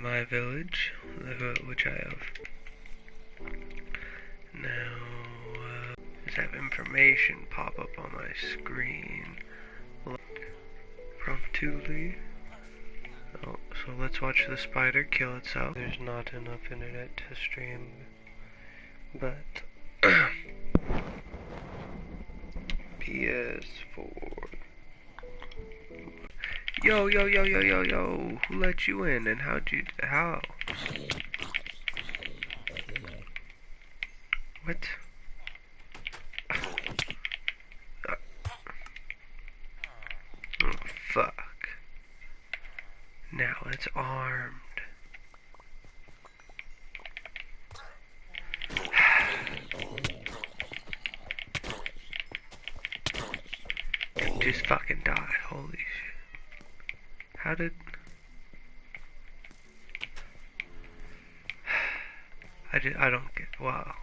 my village, which I have. Now, just have information pop up on my screen. Promptly. Oh, so let's watch the spider kill itself. There's not enough internet to stream, but PS4. Yo, yo, yo, yo, yo, yo, who let you in and how? What? Oh, fuck. Now it's armed. Just fucking die, holy shit. How did... I don't get... Wow.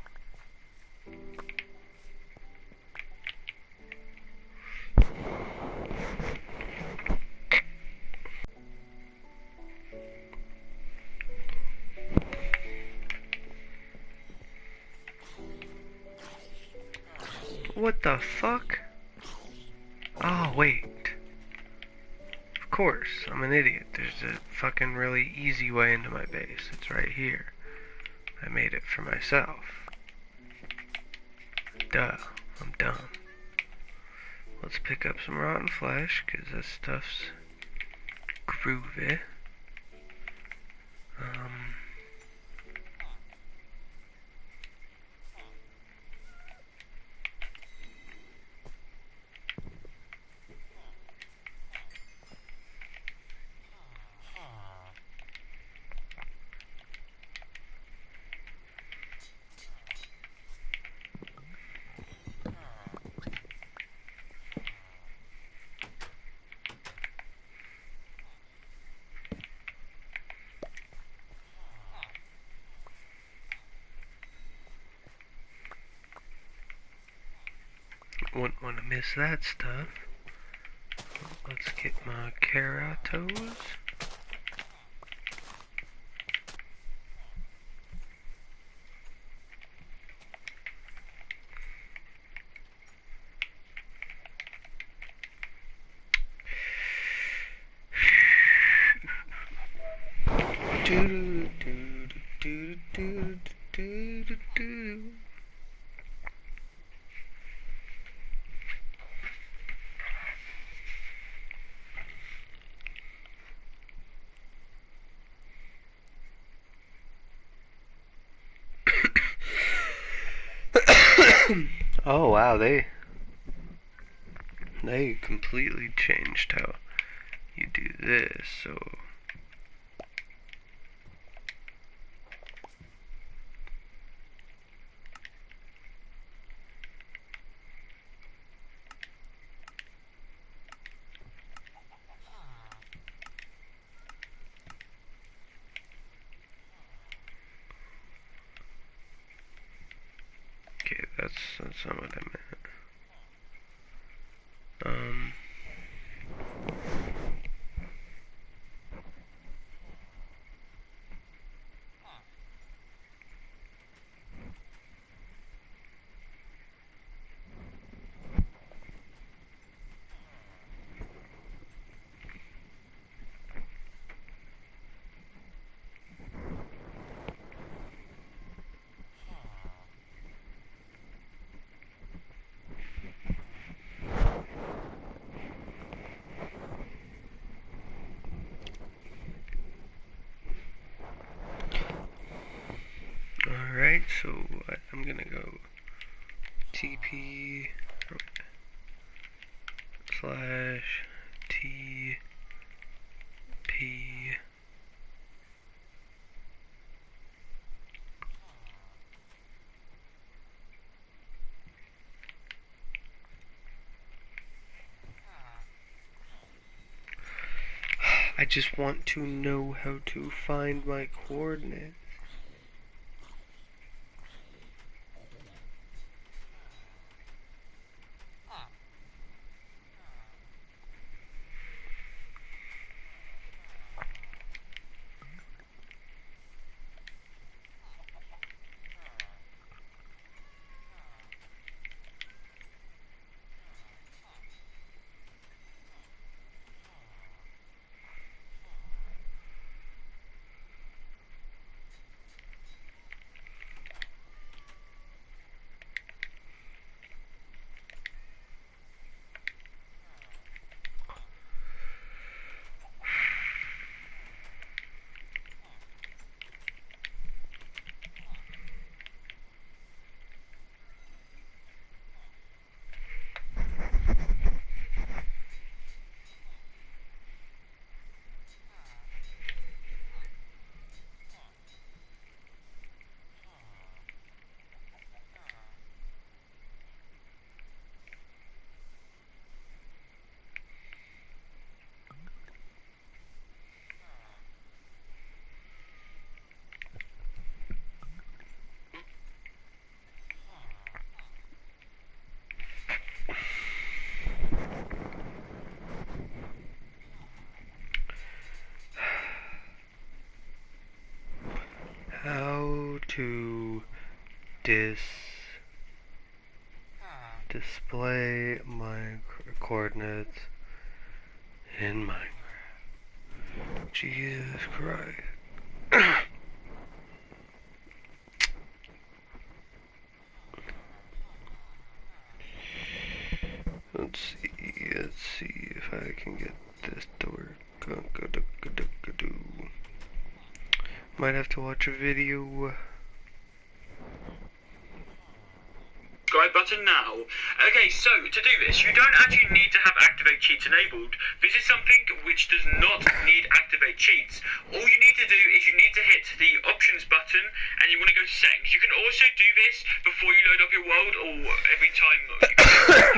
What the fuck? Oh, wait. Of course, I'm an idiot. There's a fucking really easy way into my base. It's right here. I made it for myself. Duh, I'm dumb. Let's pick up some rotten flesh, because this stuff's groovy. Wouldn't want to miss that stuff. Let's get my keratos. Do do do do do do do. Oh wow, they completely changed how you do this, so okay, that's not what I meant. Alright, so I'm gonna go TP slash TP. I just want to know how to find my coordinates. how to display my coordinates in Minecraft. Jesus Christ. Let's see if I can get this to work. Might have to watch a video. Subscribe button now. Okay, so to do this, you don't actually need to have activate cheats enabled. This is something which does not need activate cheats. All you need to do is you need to hit the options button and you want to go to settings. You can also do this before you load up your world or every time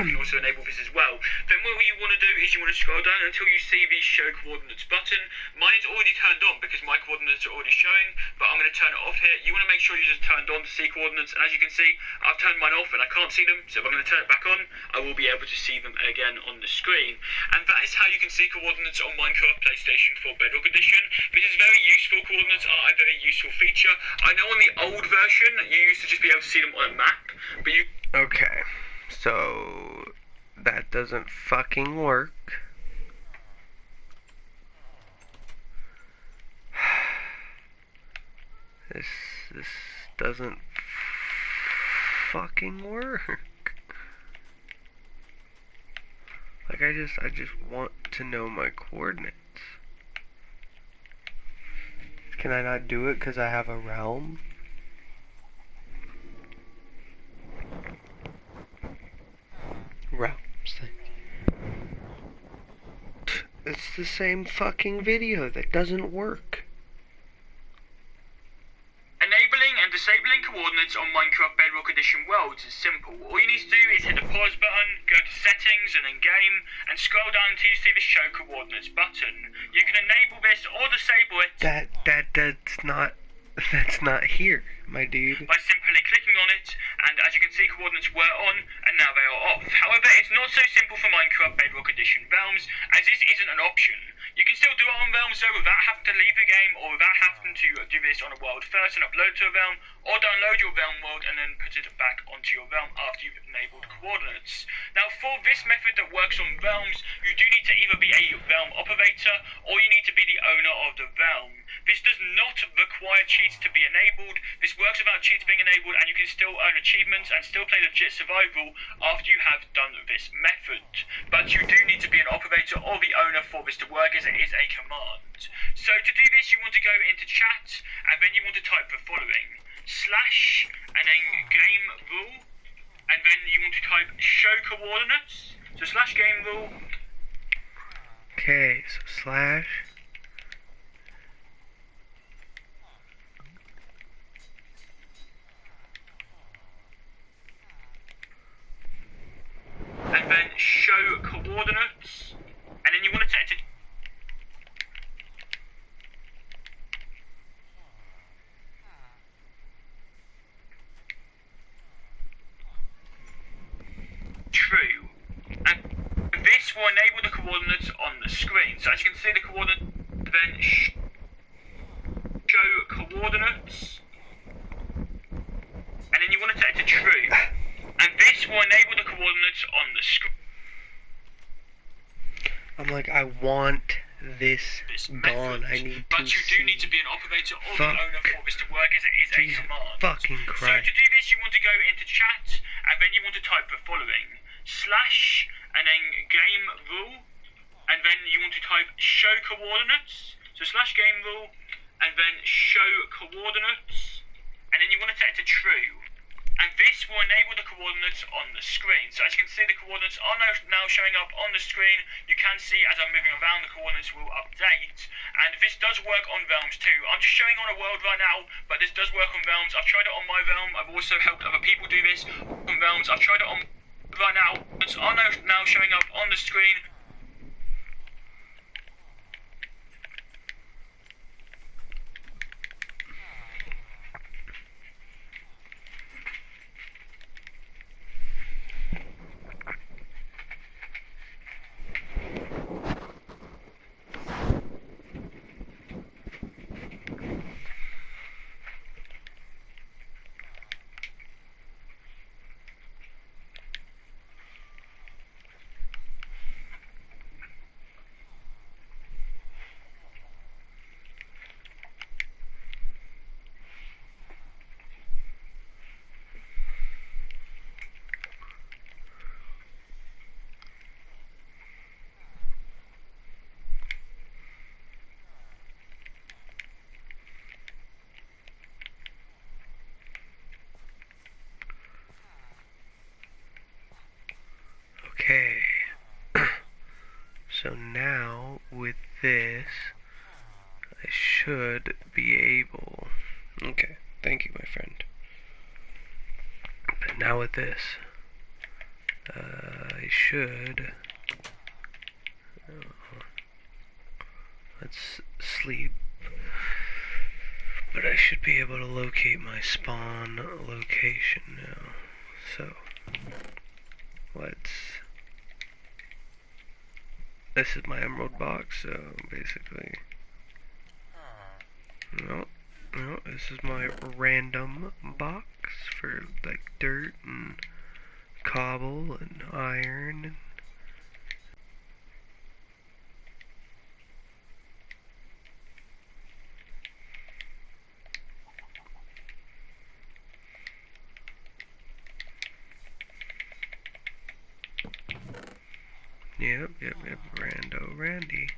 you can also enable this as well. Then what you want to do is you want to scroll down until you see the show coordinates button. Mine's already turned on because my coordinates are already showing, but I'm going to turn it off here. You want to make sure you just turned on to see coordinates, and as you can see, I've turned mine off and I can't see them, so if I'm going to turn it back on, I will be able to see them again on the screen. And that is how you can see coordinates on Minecraft PlayStation 4 Bedrock Edition. This is very useful. Coordinates are a very useful feature. I know on the old version, you used to just be able to see them on a map, but you... Okay, so that doesn't fucking work. This doesn't fucking work. Like I just want to know my coordinates. Can I not do it because I have a realm? Realms. It's the same fucking video that doesn't work. Enabling and disabling coordinates on Minecraft Bedrock Edition worlds is simple. All you need to do is hit the pause button, go to settings and then game, and scroll down until you see the show coordinates button. You can enable this or disable it that's not here, my dude. by simply clicking on it, and as you can see, coordinates were on and now they are off. However, it's not so simple for Minecraft Bedrock Edition realms, as this isn't an option. You can still do it on realms though without having to leave the game or without having to do this on a world first and upload to a realm, or download your realm world and then put it back onto your realm after you've enabled coordinates. Now for this method that works on realms, you do need to either be a realm operator or you need to be the owner of the realm. This does not require cheats to be enabled. This works without cheats being enabled, and you can still earn achievements and still play legit survival after you have done this method. But you do need to be an operator or the owner for this to work, as it is a command. So to do this, you want to go into chat, and then you want to type the following: slash, and then game rule, and then you want to type show coordinates. So slash game rule. Okay, so slash. And then show coordinates, and then you want to set it to true, and this will enable the coordinates on the screen. So as you can see, the coordinates then show coordinates, and then you want to set it to true, and this will enable the coordinates on the screen. I'm like, I want this gone. I need to. But you do need to be an operator or the owner for this to work, as it is a command. Fucking So Christ. to do this, you want to go into chat, and then you want to type the following: slash, and then game rule, and then you want to type show coordinates. So slash game rule, and then show coordinates, and then you want to set it to true. And this will enable the coordinates on the screen. So as you can see, the coordinates are now showing up on the screen. You can see as I'm moving around, the coordinates will update. And this does work on realms too. I'm just showing on a world right now, but this does work on realms. I've tried it on my realm. I've also helped other people do this on realms. I've tried it on right now. It's are now showing up on the screen. this, I should be able... Okay, thank you, my friend. But now with this, I should... let's sleep. But I should be able to locate my spawn location now. So, let's... This is my emerald box, so basically... No, this is my random box for, like, dirt and cobble and iron and... Yep, Randy.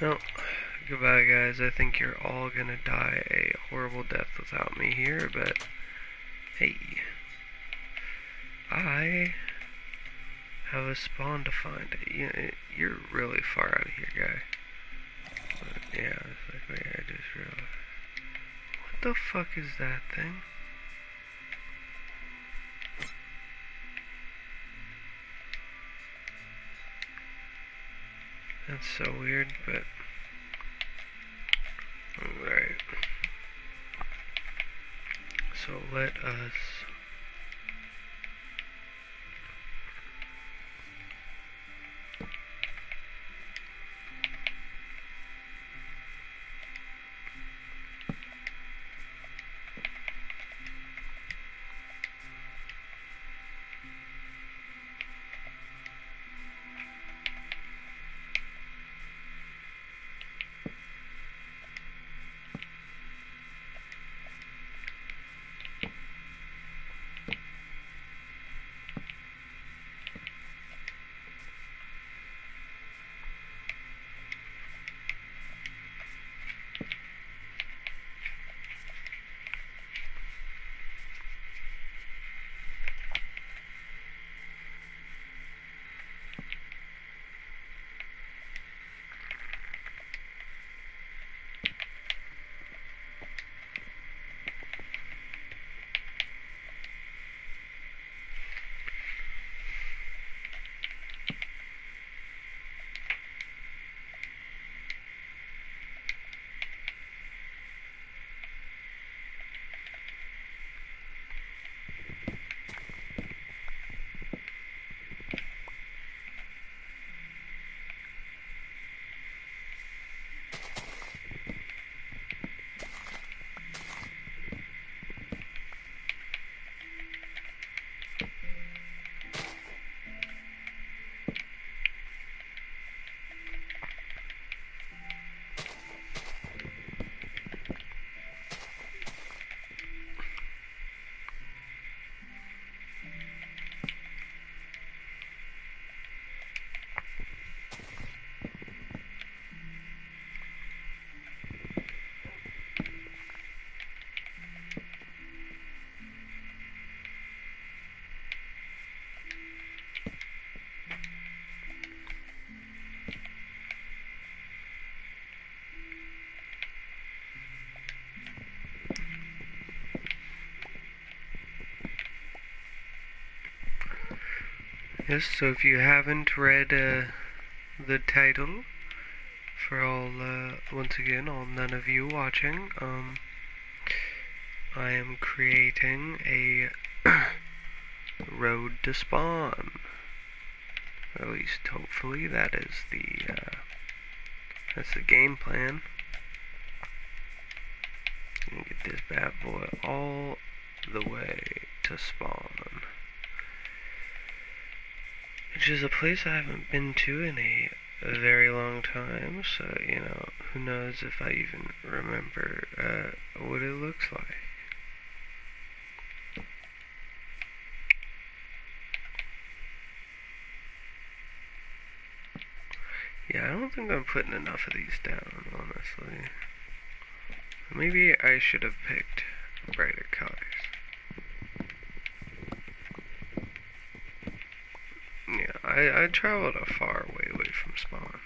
Well, goodbye guys, I think you're all gonna die a horrible death without me here, but hey, I have a spawn to find. You're really far out of here, guy. But yeah, it's like, wait, I just realized. What the fuck is that thing? That's so weird, but... Alright. So let us... Yes, so if you haven't read the title, for all, once again, all none of you watching, I am creating a road to spawn. Or at least, hopefully, that is that's the game plan. And get this bad boy all the way to spawn. Which is a place I haven't been to in a a very long time, so, you know, who knows if I even remember what it looks like. Yeah, I don't think I'm putting enough of these down, honestly. Maybe I should have picked brighter colors. Yeah, I traveled a far way from spawn.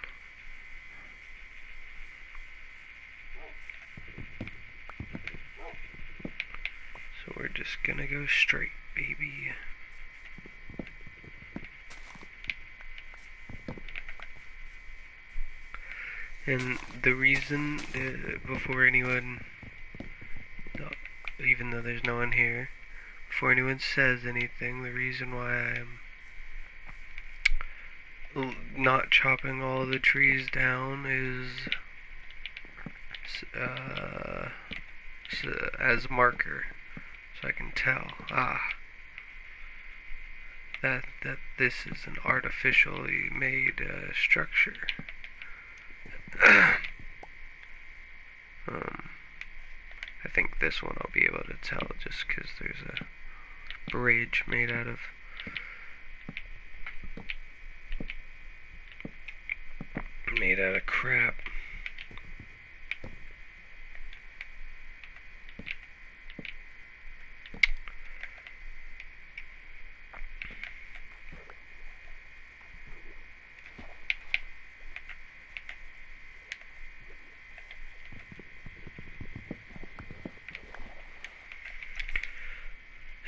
So we're just gonna go straight, baby. And the reason, before anyone, even though there's no one here, before anyone says anything, the reason why I'm not chopping all the trees down is as marker, so I can tell, that this is an artificially made structure. I think this one I'll be able to tell just because there's a bridge made out of crap.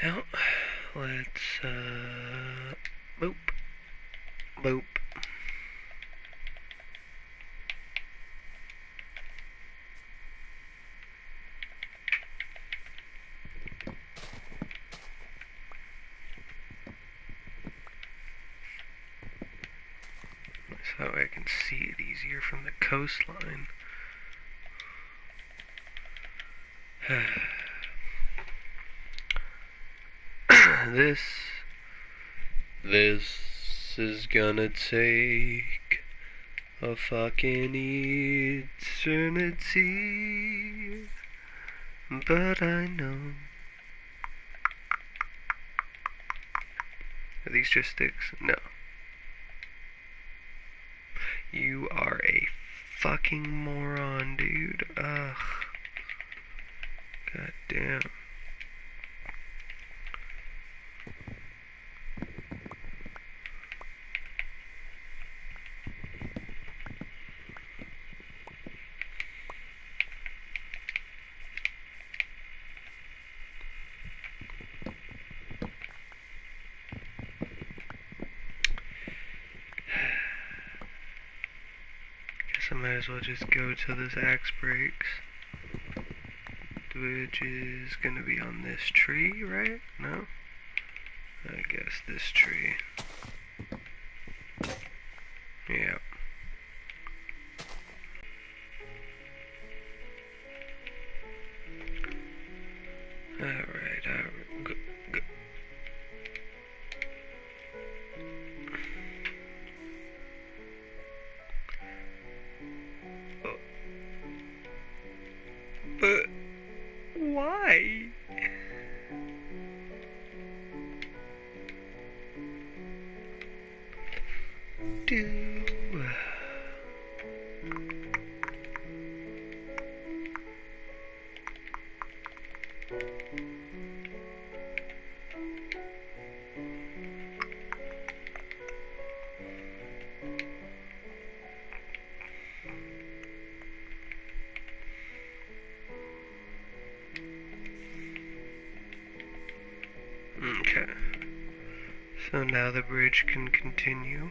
Well, let's, boop, boop. So I can see it easier from the coastline. This is gonna take a fucking eternity, but I know. Are these just sticks? No. You are a fucking moron, dude. Ugh. God damn. I might as well just go till this axe breaks. Which is gonna be on this tree, right? No? I guess this tree. Yeah. Alright, go. But why? Okay. So now the bridge can continue.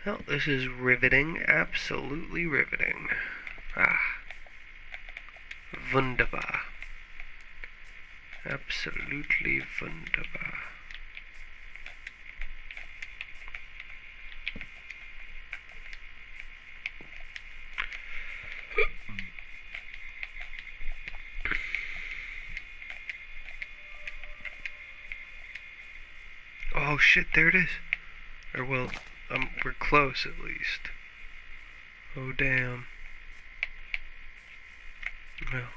Well, this is riveting, absolutely riveting. wunderbar. Absolutely wunderbar. Oh shit, there it is. Or well, we're close at least. Oh damn. Well.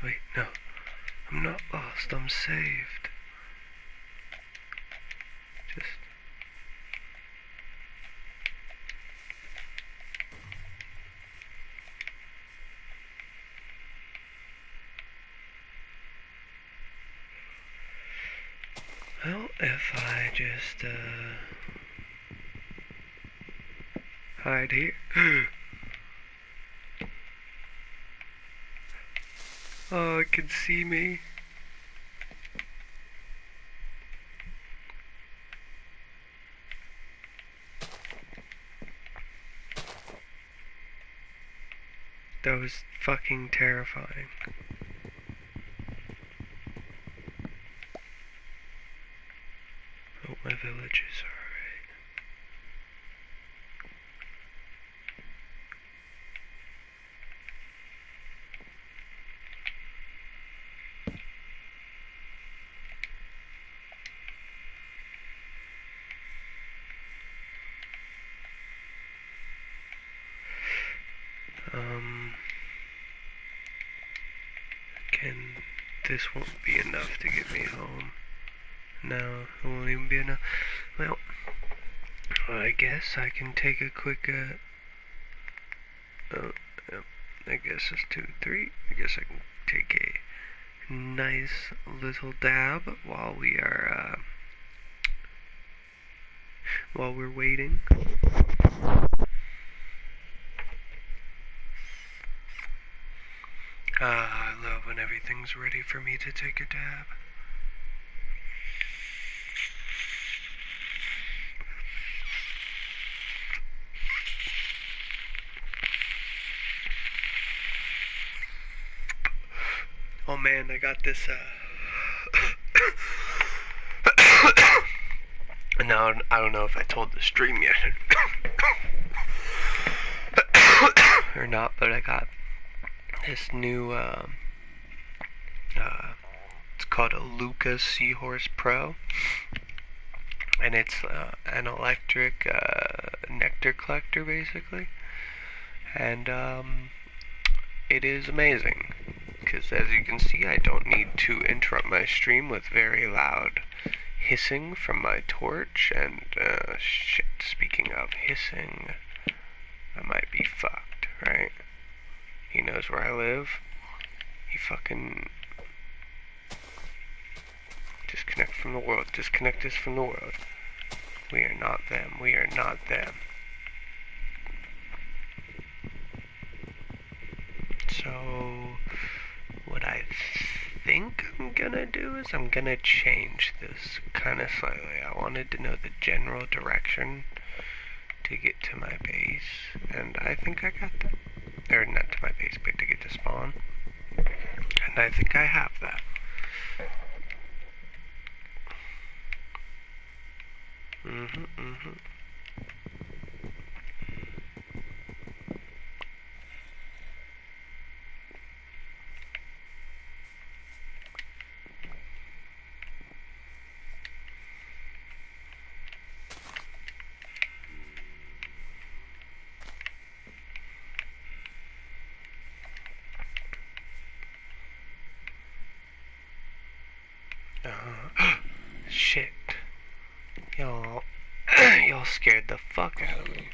Wait, no. I'm not lost, I'm saved. Just... Well, if I just, hide here. Oh, it can see me. That was fucking terrifying. Hope my village is alright. Again, this won't be enough to get me home. No, it won't even be enough. Well, I guess I can take a quick, I guess it's 2, 3. I guess I can take a nice little dab while we are, while we're waiting. I love when everything's ready for me to take a dab. Oh man, I got this, now, I don't know if I told the stream yet or not, but I got this new, it's called a Lucas Seahorse Pro, and it's an electric nectar collector, basically, and it is amazing, because as you can see, I don't need to interrupt my stream with very loud hissing from my torch, and shit, speaking of hissing, I might be fucked, right? He knows where I live. He fucking... Disconnect from the world. Disconnect us from the world. We are not them. We are not them. So, what I think I'm gonna do is I'm gonna change this kind of slightly. I wanted to know the general direction to get to my base, and I think I got that. Or not to my base, but to get to spawn. And I think I have that. Shit. Y'all scared the fuck out of me.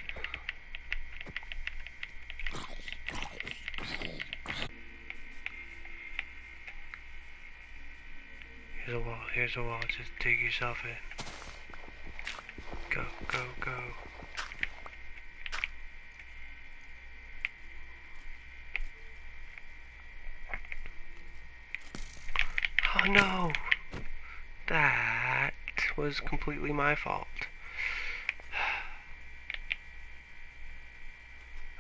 Here's a wall, just dig yourself in. Go, go, go. Oh no! That was completely my fault.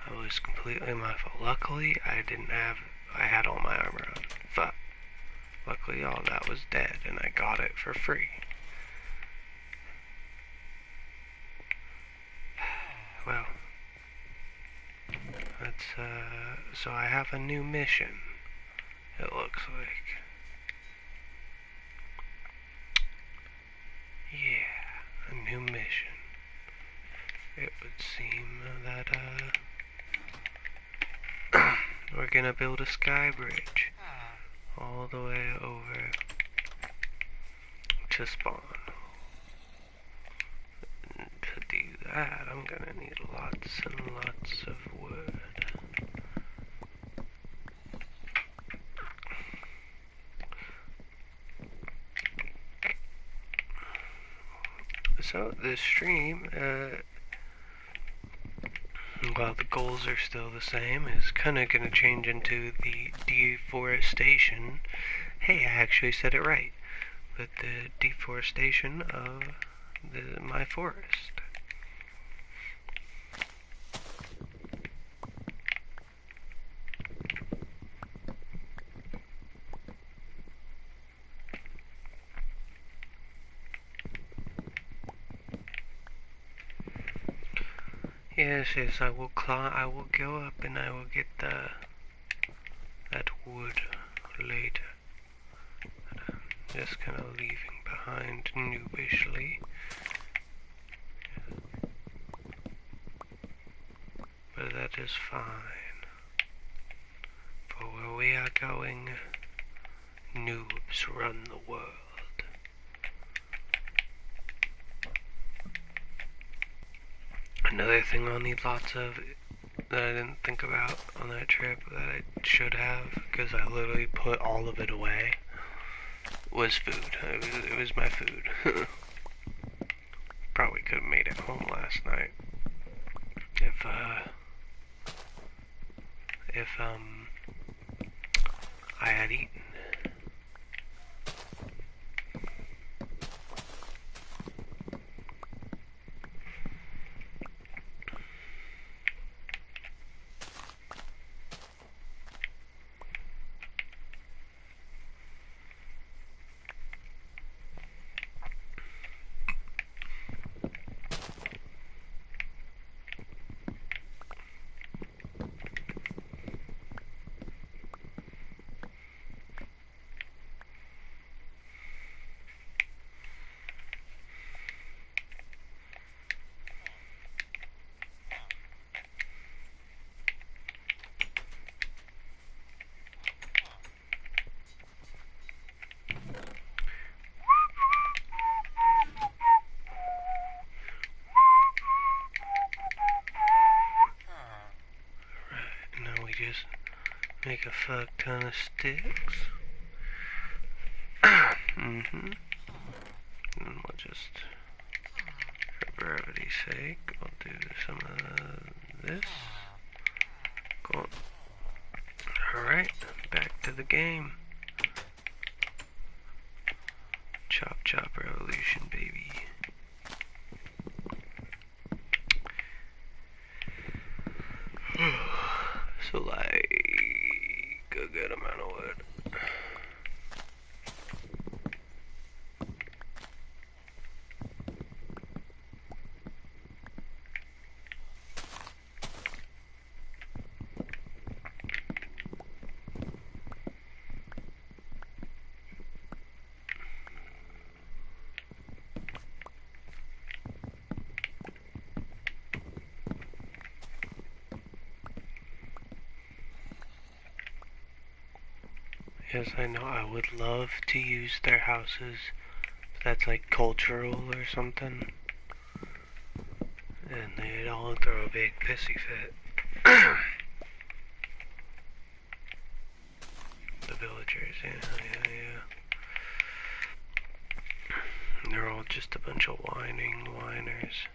That was completely my fault. Luckily, I had all my armor on. Fuck. Luckily, all that was dead, and I got it for free. Well, so I have a new mission, it looks like. Yeah, a new mission. It would seem that, we're gonna build a sky bridge all the way over to spawn. And to do that, I'm gonna need lots and lots of wood. So this stream, while the goals are still the same, is kind of going to change into the deforestation. Hey, I actually said it right. With the deforestation of my forest. Yes, I will go up and I will get that wood later. But I'm just kind of leaving behind noobishly. But that is fine. For where we are going, noobs run the world. Another thing I'll need lots of that I didn't think about on that trip that I should have, because I literally put all of it away, was food. It was my food. Probably could have made it home last night if I had eaten. Just make a fuck ton of sticks. And we'll just, for brevity's sake, we'll do some of this. Cool. Alright, back to the game. Chop chop revolution, baby. So like a good amount of wood. Yes, I know. I would love to use their houses. That's like cultural or something. And they'd all throw a big pissy fit. The villagers, yeah. They're all just a bunch of whining whiners.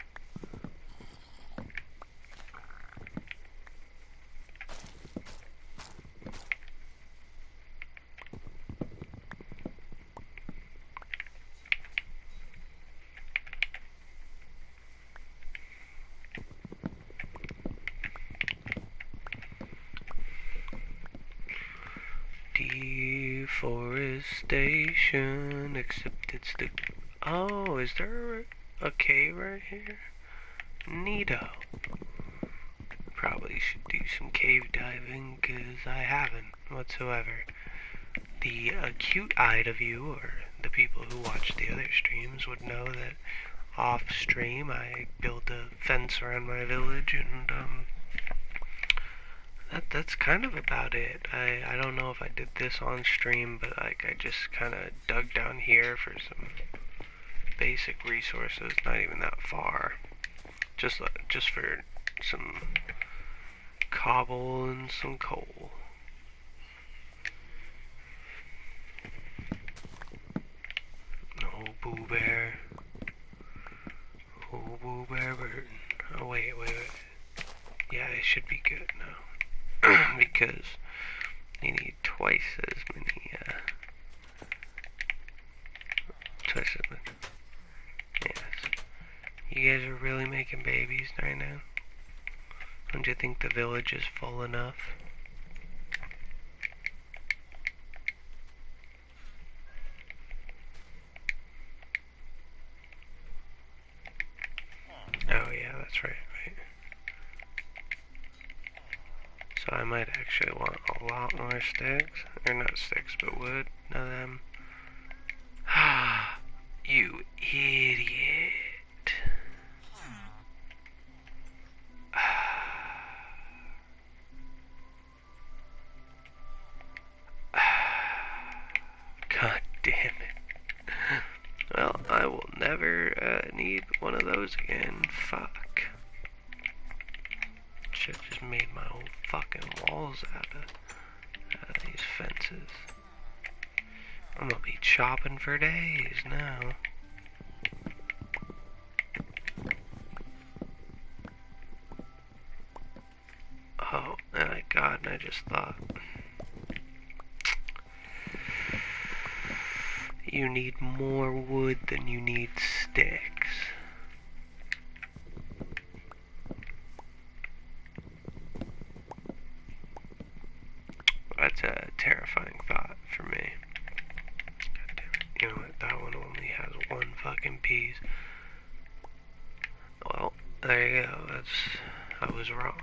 Deforestation, except it's the... Oh, is there a cave right here? Neato. Probably should do some cave diving, because I haven't whatsoever. The acute-eyed of you, or the people who watch the other streams, would know that off-stream I built a fence around my village, and that's kind of about it. I don't know if I did this on stream, but like I just kind of dug down here for some basic resources, not even that far. Just for some cobble and some coal. Oh, Boo Bear. Oh, Boo Bear Burton. Oh, wait. Yeah, it should be good now. Because you need twice as many, yes. You guys are really making babies right now? Don't you think the village is full enough? Oh yeah, that's right. So I might actually want a lot more sticks. Or not sticks, but wood. None of them. You idiot. God damn it. Well, I will never need one of those again. Fuck. Shit just made my whole fucking walls out of these fences. I'm gonna be chopping for days now. Oh, my God, and I just thought. You need more wood than you need sticks. That's a terrifying thought for me. God damn it. You know what? That one only has one fucking piece. Well, there you go. I was wrong.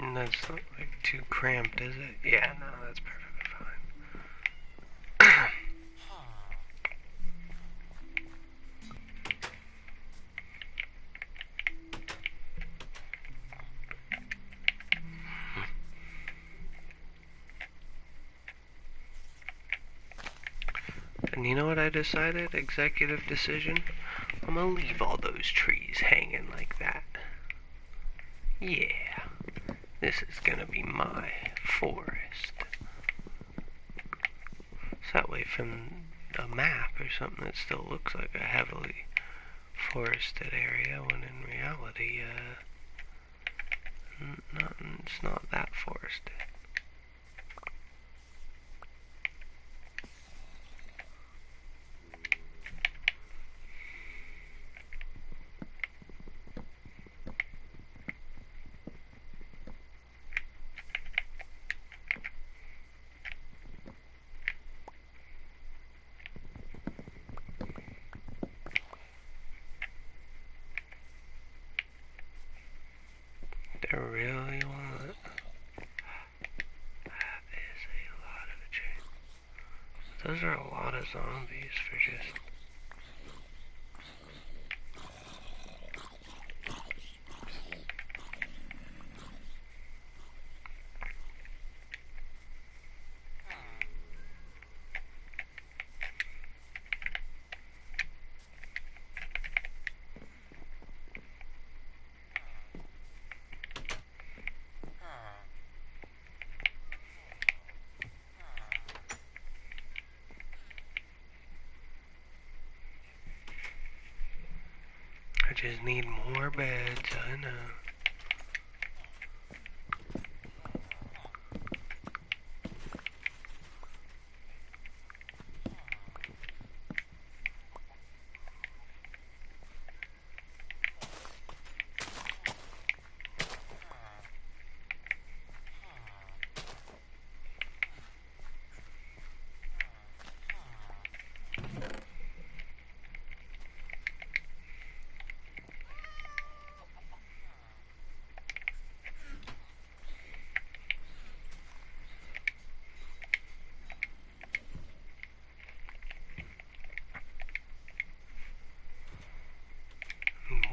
And that's not like too cramped, is it? Yeah, no, that's perfectly fine. And you know what I decided? Executive decision? I'm gonna leave all those trees hanging like that. Yeah, this is gonna be my forest. So that way from a map or something it still looks like a heavily forested area, when in reality, it's not that forested. They really want it. That is a lot of trees. Those are a lot of zombies for just... I just need more beds, I know.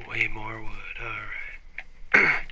Way more wood, alright.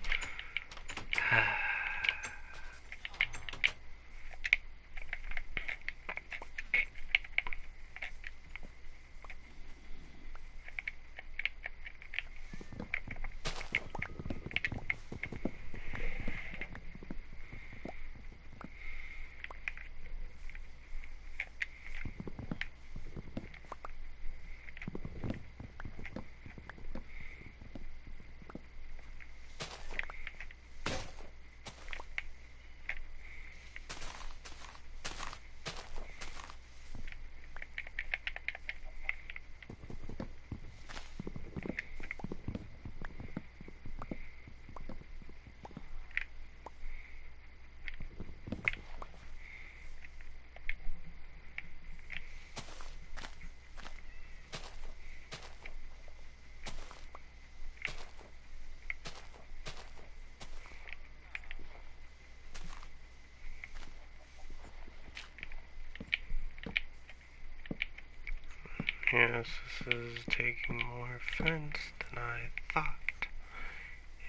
Yes, this is taking more fence than I thought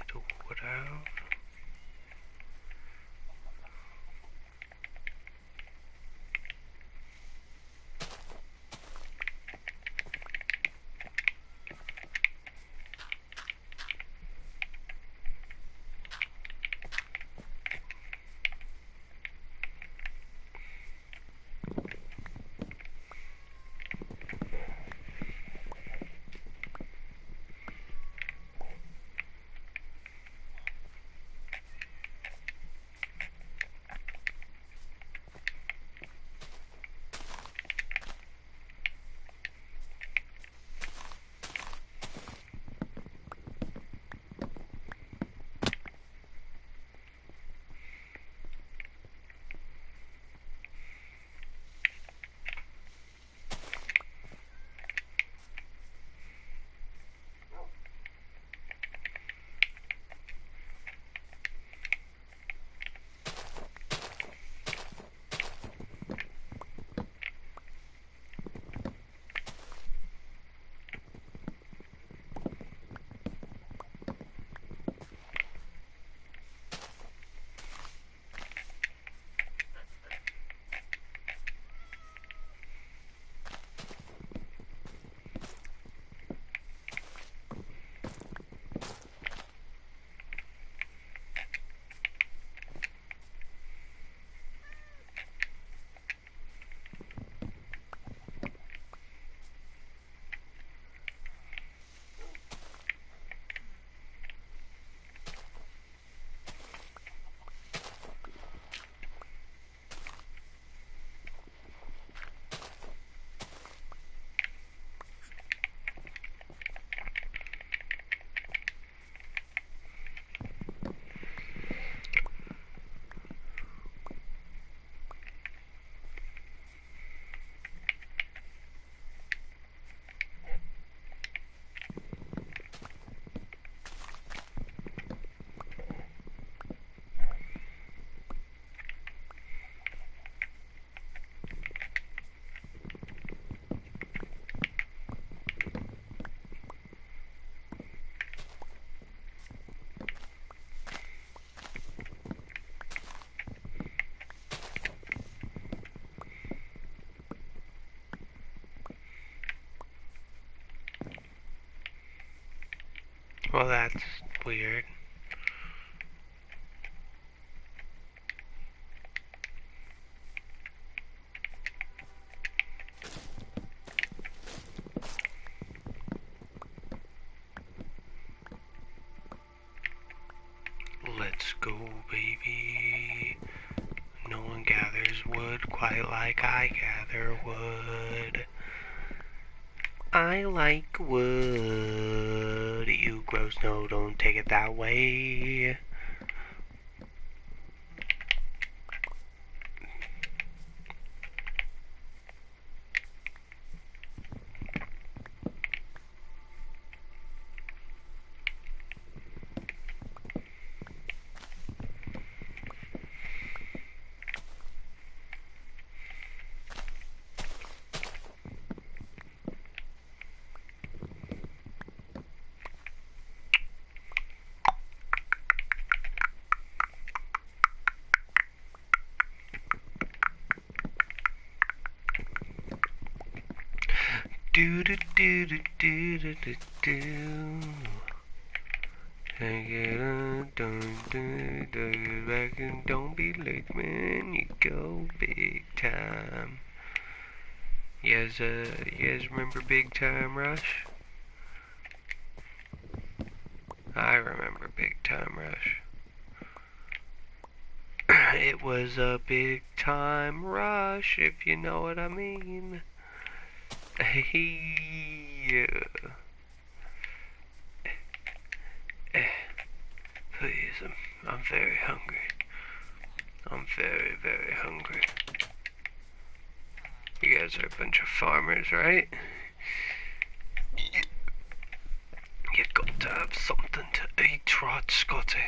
it would have. Well, that's weird. Let's go, baby. No one gathers wood quite like I gather wood. I like wood. You gross, no, don't take it that way. Do do do do do do do do. Don't back and don't be late, man. You go big time. You guys remember Big Time Rush? I remember Big Time Rush. It was a big time rush, if you know what I mean. Hey, please, I'm very hungry. I'm very, very hungry. You guys are a bunch of farmers, right? You got to have something to eat, right, Scotty?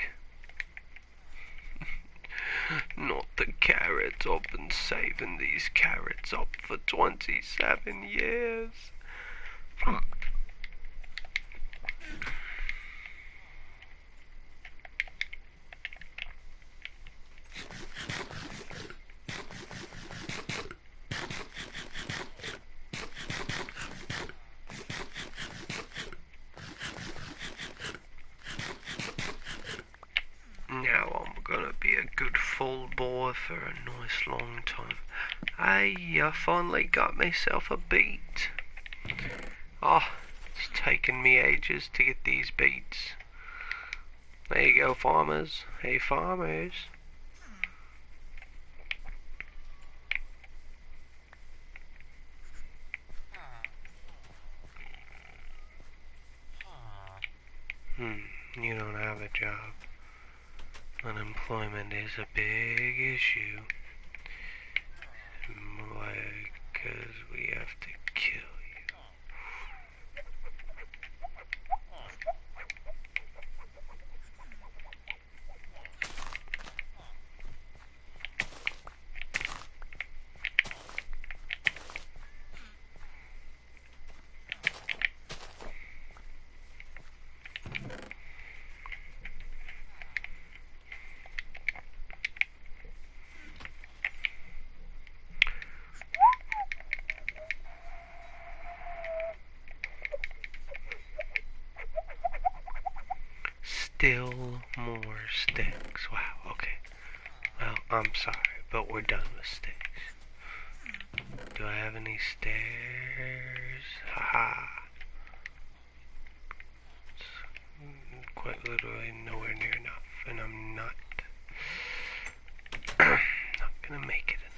Not the carrots. I've been saving these carrots up for 27 years. Now I'm gonna be a good full bore for a nice long time. Hey, I finally got myself a beet. Oh, it's taken me ages to get these beets. There you go, farmers. Hey, farmers. You don't have a job. Unemployment is a big issue. Why? Because we have to kill you. Still more sticks. Wow, okay. Well, I'm sorry, but we're done with sticks. Do I have any stairs? Haha. It's quite literally nowhere near enough, and I'm not not gonna make it enough.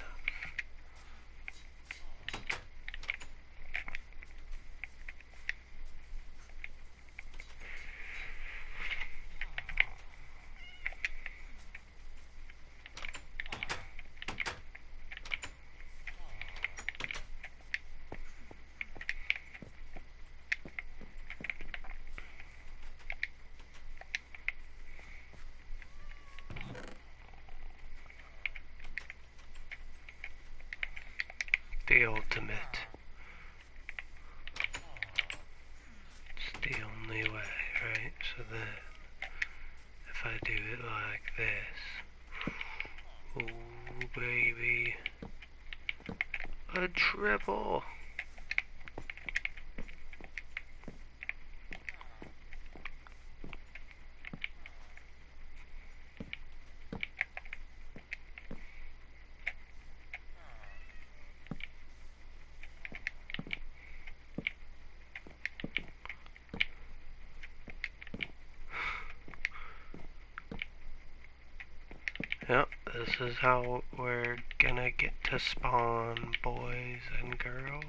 The ultimate. It's the only way, right? So then, if I do it like this, oh baby, a triple. This is how we're gonna get to spawn, boys and girls.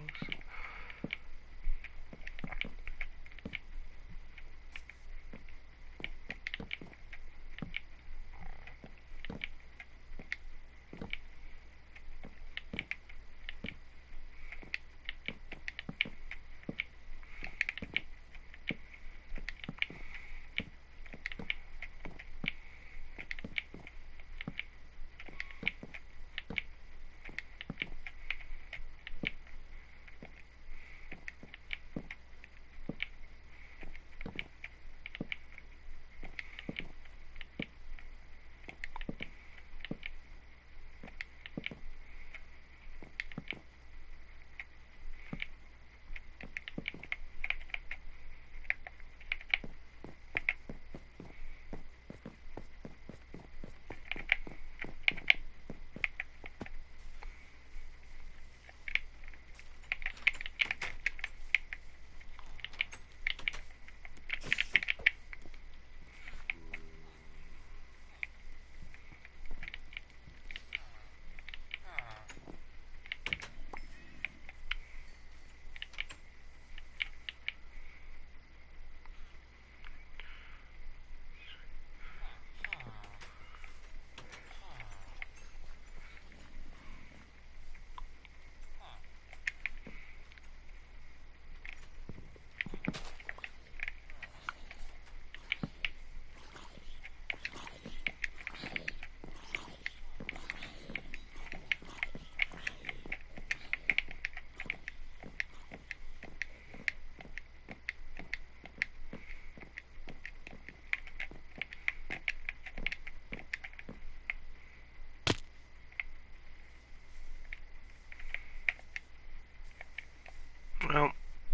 Well,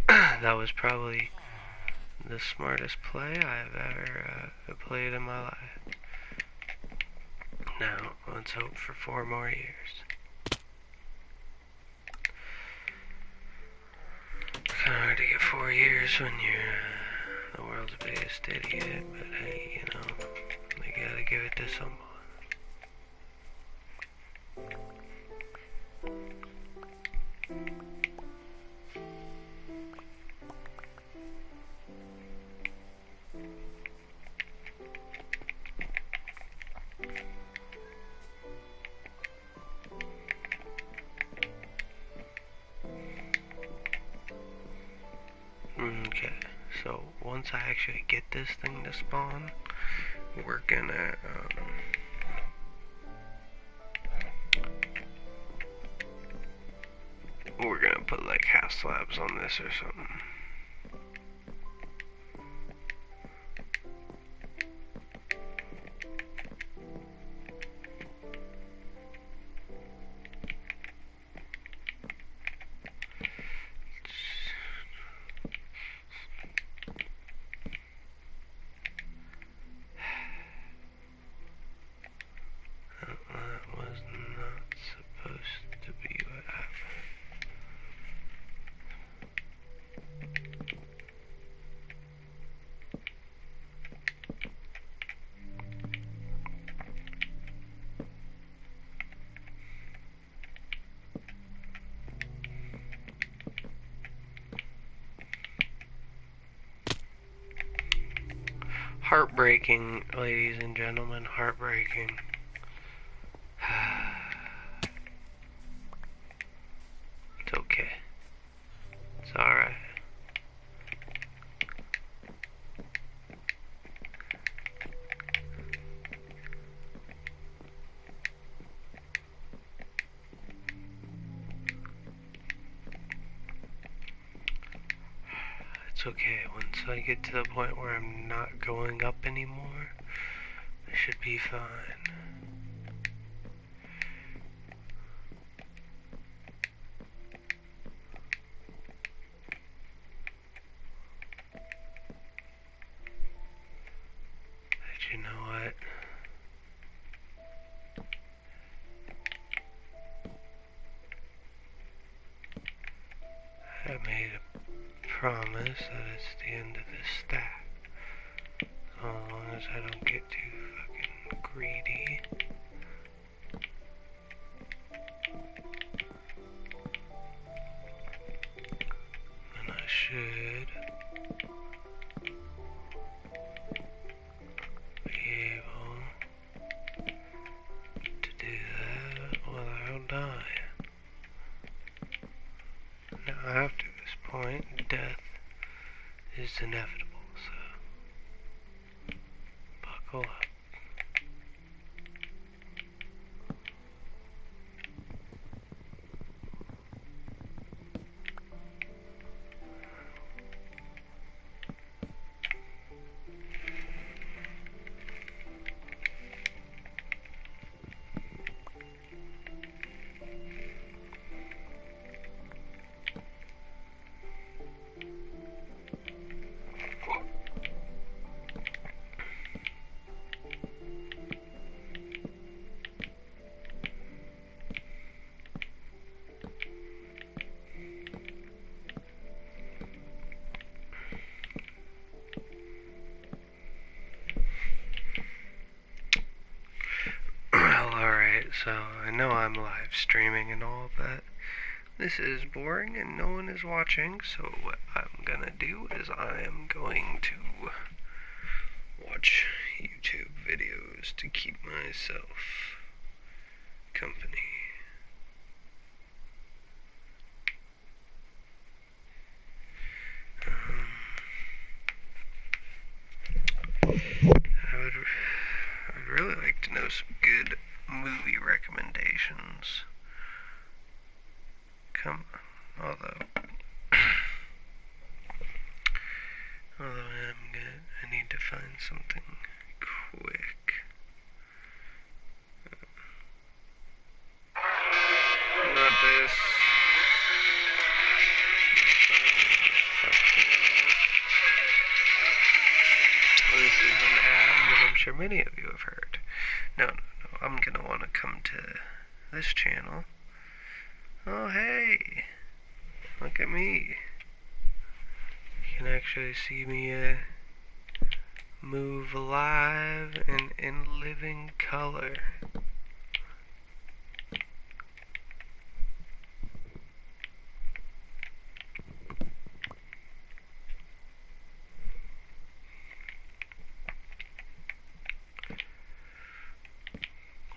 that was probably the smartest play I've ever played in my life. Now, let's hope for 4 more years. It's kind of hard to get 4 years when you're the world's biggest idiot, but hey, you know, they gotta give it to someone. Okay, so once I actually get this thing to spawn, we're gonna put like half slabs on this or something. That was not supposed to be what happened. Heartbreaking, ladies and gentlemen, heartbreaking. It's okay. It's alright. It's okay. Once I get to the point where I'm not going up anymore, I should be fine. But you know what? I made a promise that it's the end of this stack. As long as I don't get too fucking greedy. Oh, yeah. Now, after this point, death is inevitable, so buckle up. So, I know I'm live streaming and all, but this is boring and no one is watching, so what I'm gonna do is I am going to watch YouTube videos to keep myself company. I'd really like to know some good movie recommendations. Come on, although I need to find something quick. Not this. This is an ad that I'm sure many of you have heard. No. I'm gonna want to come to this channel. Oh, hey! Look at me. You can actually see me move live and in living color.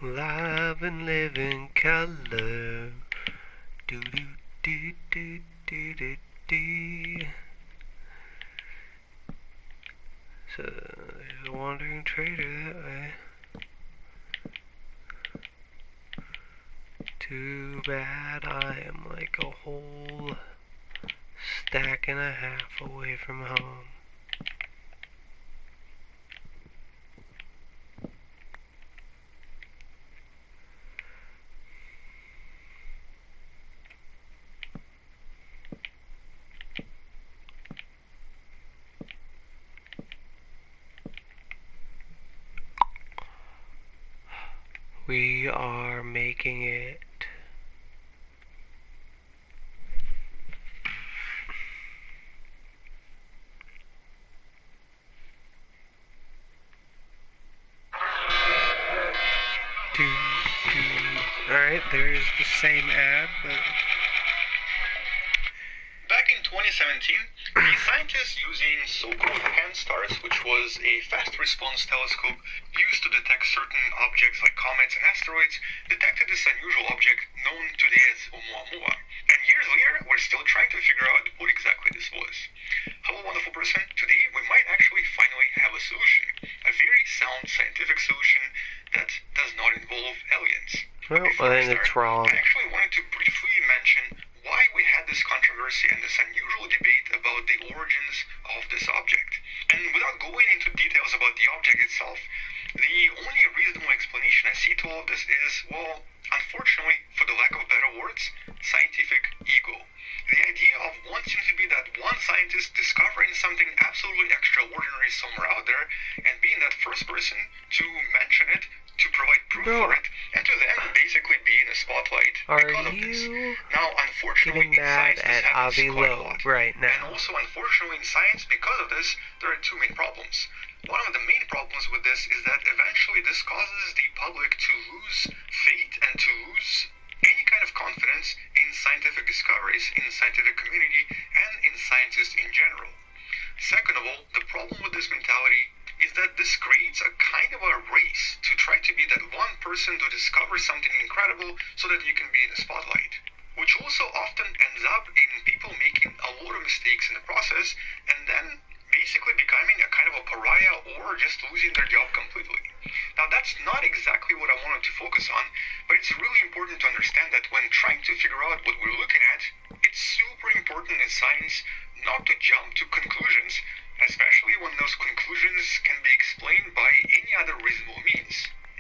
Live and living color. Do do do do do do do. So there's a wandering trader that way. Too bad I am like a whole stack and a half away from home. We are making it. Alright, there's the same ad, but... Back in 2017, a scientist using so-called hand-stars, which was a fast-response telescope used to detect certain objects like comets and asteroids, detected this unusual object known today as Omamoa. And years later, we're still trying to figure out what exactly this was. Hello, wonderful person. Today, we might actually finally have a solution. A very sound scientific solution that does not involve aliens. Well, then it's wrong. I actually wanted to briefly mention why we had this controversy and this unusual debate about the origins of this object. And without going into details about the object itself, the only reasonable explanation I see to all of this is, well, unfortunately, for the lack of better words, scientific ego. The idea of wanting to be that one scientist discovering something absolutely extraordinary somewhere out there and being that first person to mention it, to provide proof for it, and to then basically be in the spotlight because of this. Now, unfortunately, in science, this happens quite a lot. Right now. And also, unfortunately, in science, because of this, there are two main problems. One of the main problems with this is that eventually this causes the public to lose faith and to lose any kind of confidence in scientific discoveries, in the scientific community, and in scientists in general. Second of all, the problem with this mentality is that this creates a kind of a race to try to be that one person to discover something incredible so that you can be in the spotlight, which also often ends up in people making a lot of mistakes in the process and then basically becoming a kind of a pariah or just losing their job completely. Now that's not exactly what I wanted to focus on, but it's really important to understand that when trying to figure out what we're looking at, it's super important in science not to jump to conclusions, especially when those conclusions can be explained by any other reasonable means.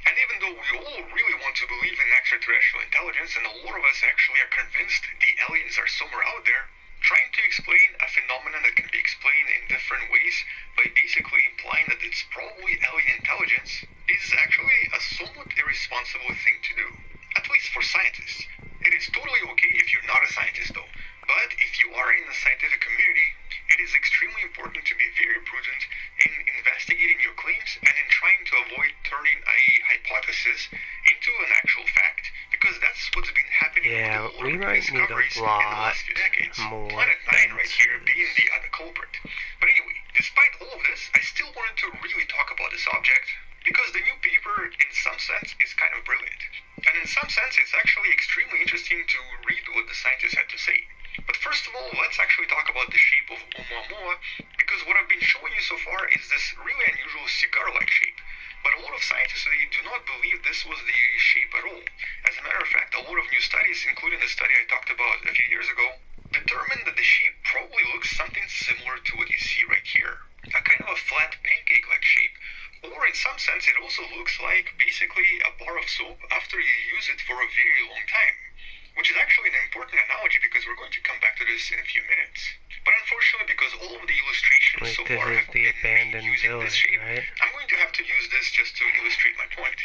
And even though we all really want to believe in extraterrestrial intelligence, and a lot of us actually are convinced the aliens are somewhere out there, trying to explain a phenomenon that can be explained in different ways by basically implying that it's probably alien intelligence is actually a somewhat irresponsible thing to do. At least for scientists. It is totally okay if you're not a scientist though. But if you are in the scientific community, it is extremely important to be very prudent in investigating your claims and in trying to avoid turning a hypothesis into an actual fact, because that's what's been happening with a lot of discoveries in the last few decades. Planet 9 right here being the other culprit. But anyway, despite all of this, I still wanted to really talk about this object, because the new paper, in some sense, is kind of brilliant. And in some sense, it's actually extremely interesting to read what the scientists had to say. But first of all, let's actually talk about the shape of Omamoa, because what I've been showing you so far is this really unusual cigar-like shape. But a lot of scientists today do not believe this was the shape at all. As a matter of fact, a lot of new studies, including the study I talked about a few years ago, determined that the shape probably looks something similar to what you see right here. A kind of a flat pancake-like shape. Or in some sense, it also looks like basically a bar of soap after you use it for a very long time. Which is actually an important analogy because we're going to come back to this in a few minutes. But unfortunately, because all of the illustrations so far have been made using this shape, right? I'm going to have to use this just to illustrate my point.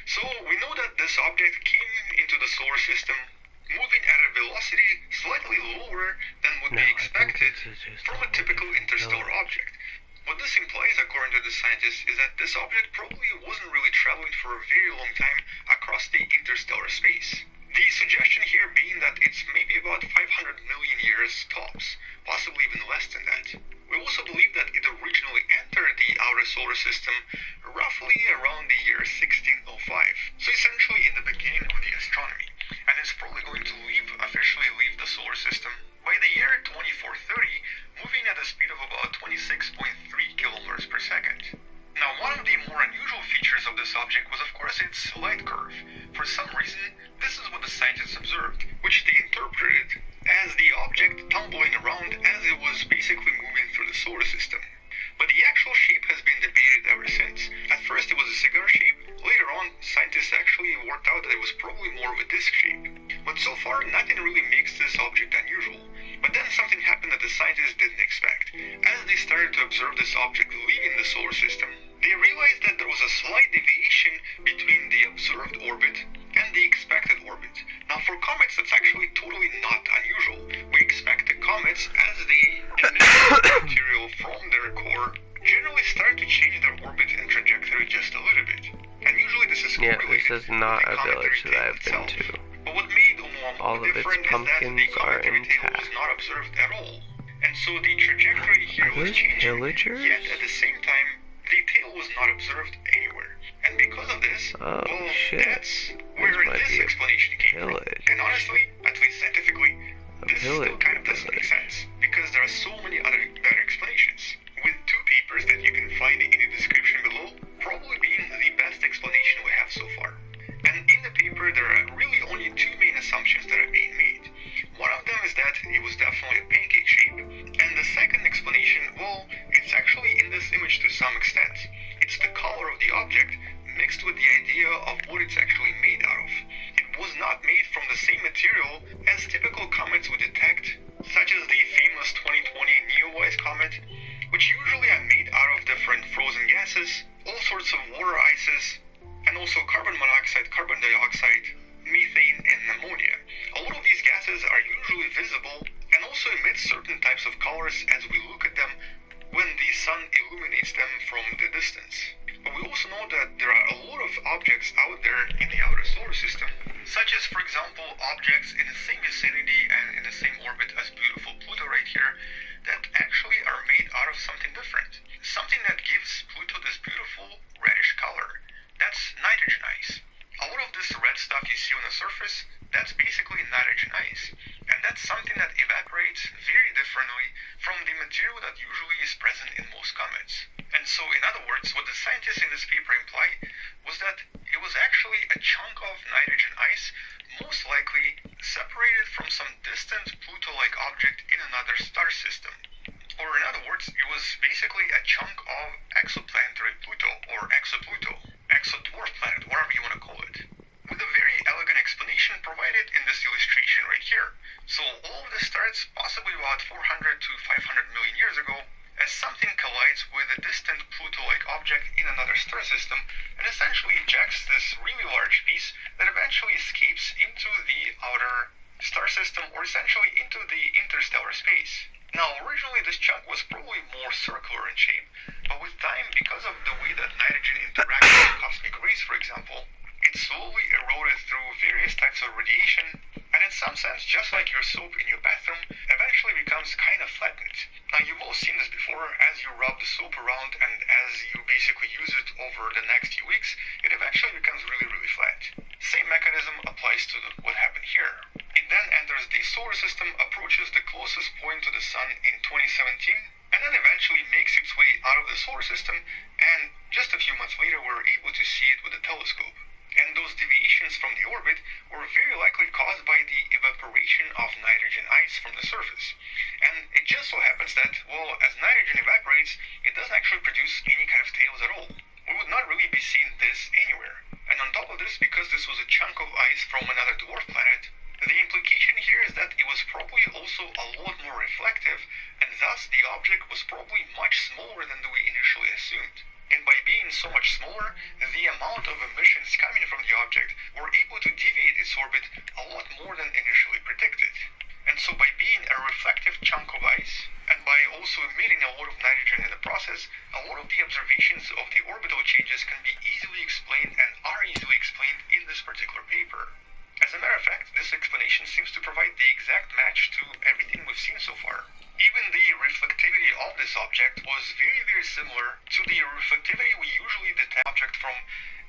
So we know that this object came into the solar system moving at a velocity slightly lower than would be expected from a typical interstellar object. What this implies, according to the scientists, is that this object probably wasn't really traveling for a very long time across the interstellar space. The suggestion here being that it's maybe about 500 million years tops, possibly even less than that. We also believe that it originally entered the outer solar system roughly around the year 1605, so essentially in the beginning of the astronomy, and it's probably going to officially leave the solar system by the year 2430, moving at a speed of about 26.3 kilometers per second. Now, one of the more unusual features of this object was, of course, its light curve. For some reason, this is what the scientists observed, which they interpreted as the object tumbling around as it was basically moving through the solar system. But the actual shape has been debated ever since. At first it was a cigar shape, later on scientists actually worked out that it was probably more of a disc shape. But so far nothing really makes this object unusual. But then something happened that the scientists didn't expect. As they started to observe this object leaving the solar system, they realized that there was a slight deviation between the observed orbit and the expected orbit. Now for comets that's actually totally not unusual. We expect the comets, as they emit material from their core, generally start to change their orbit and trajectory just a little bit. And usually this is correlated this is not a village that I've been to. But what made Omamoa All of its different is that the pumpkins are cometary tail was intact. not observed at all. And so the trajectory here Are was those changing, villagers? yet at the same time, the tail was not observed anywhere. And because of this, Oh, well, shit. that's where might this be a explanation came from. village. And honestly, at least scientifically, this still village kind of doesn't make sense, because there are so many other better explanations. With two papers that you can find in the description below, probably being the best explanation we have so far. And in the paper, there are really only two main assumptions that are being made. One of them is that it was definitely a pancake shape, and the second explanation, well, it's actually in this image to some extent. It's the color of the object mixed with the idea of what it's actually made out of. It was not made from the same material as typical comets would detect, such as the famous 2020 Neowise comet, which usually are made out of different frozen gases, all sorts of water ices, and also carbon monoxide, carbon dioxide, methane, and ammonia. A lot of these gases are usually visible and also emit certain types of colors as we look at them when the sun illuminates them from the distance. But we also know that there are a lot of objects out there in the outer solar system, such as, for example, objects in the same vicinity and in the same orbit as beautiful Pluto right here, that actually are made out of something different. Something that gives Pluto this beautiful reddish color. That's nitrogen ice. A lot of this red stuff you see on the surface, that's basically nitrogen ice, and that's something that evaporates very differently from the material that usually is present in most comets. And so, in other words, what the scientists in this paper imply was that it was actually a chunk of nitrogen ice, most likely separated from some distant Pluto-like object in another star system. Or in other words, it was basically a chunk of exoplanetary Pluto, or exopluto, exodwarf planet, whatever you want to call it, with a very elegant explanation provided in this illustration right here. So all of this starts possibly about 400 to 500 million years ago, as something collides with a distant Pluto-like object in another star system and essentially ejects this really large piece that eventually escapes into the outer star system, or essentially into the interstellar space. Now, originally this chunk was probably more circular in shape, but with time, because of the way that nitrogen interacts with cosmic rays, for example, it slowly eroded through various types of radiation, and in some sense, just like your soap in your bathroom, eventually becomes kind of flattened. Now, you've all seen this before. As you rub the soap around and as you basically use it over the next few weeks, it eventually becomes really, really flat. Same mechanism applies to what happened here. It then enters the solar system, approaches the closest point to the sun in 2017, and then eventually makes its way out of the solar system, and just a few months later we're able to see it with a telescope. And those deviations from the orbit were very likely caused by the evaporation of nitrogen ice from the surface. And it just so happens that, well, as nitrogen evaporates, it doesn't actually produce any kind of tails at all. We would not really be seeing this anywhere. And on top of this, because this was a chunk of ice from another dwarf planet, the implication here is that it was probably also a lot more reflective, and thus the object was probably much smaller than we initially assumed. And by being so much smaller, the amount of emissions coming from the object were able to deviate its orbit a lot more than initially predicted. And so by being a reflective chunk of ice, and by also emitting a lot of nitrogen in the process, a lot of the observations of the orbital changes can be easily explained and are easily explained in this particular paper. As a matter of fact, this explanation seems to provide the exact match to everything we've seen so far. Even the reflectivity of this object was very, very similar to the reflectivity we usually detect object from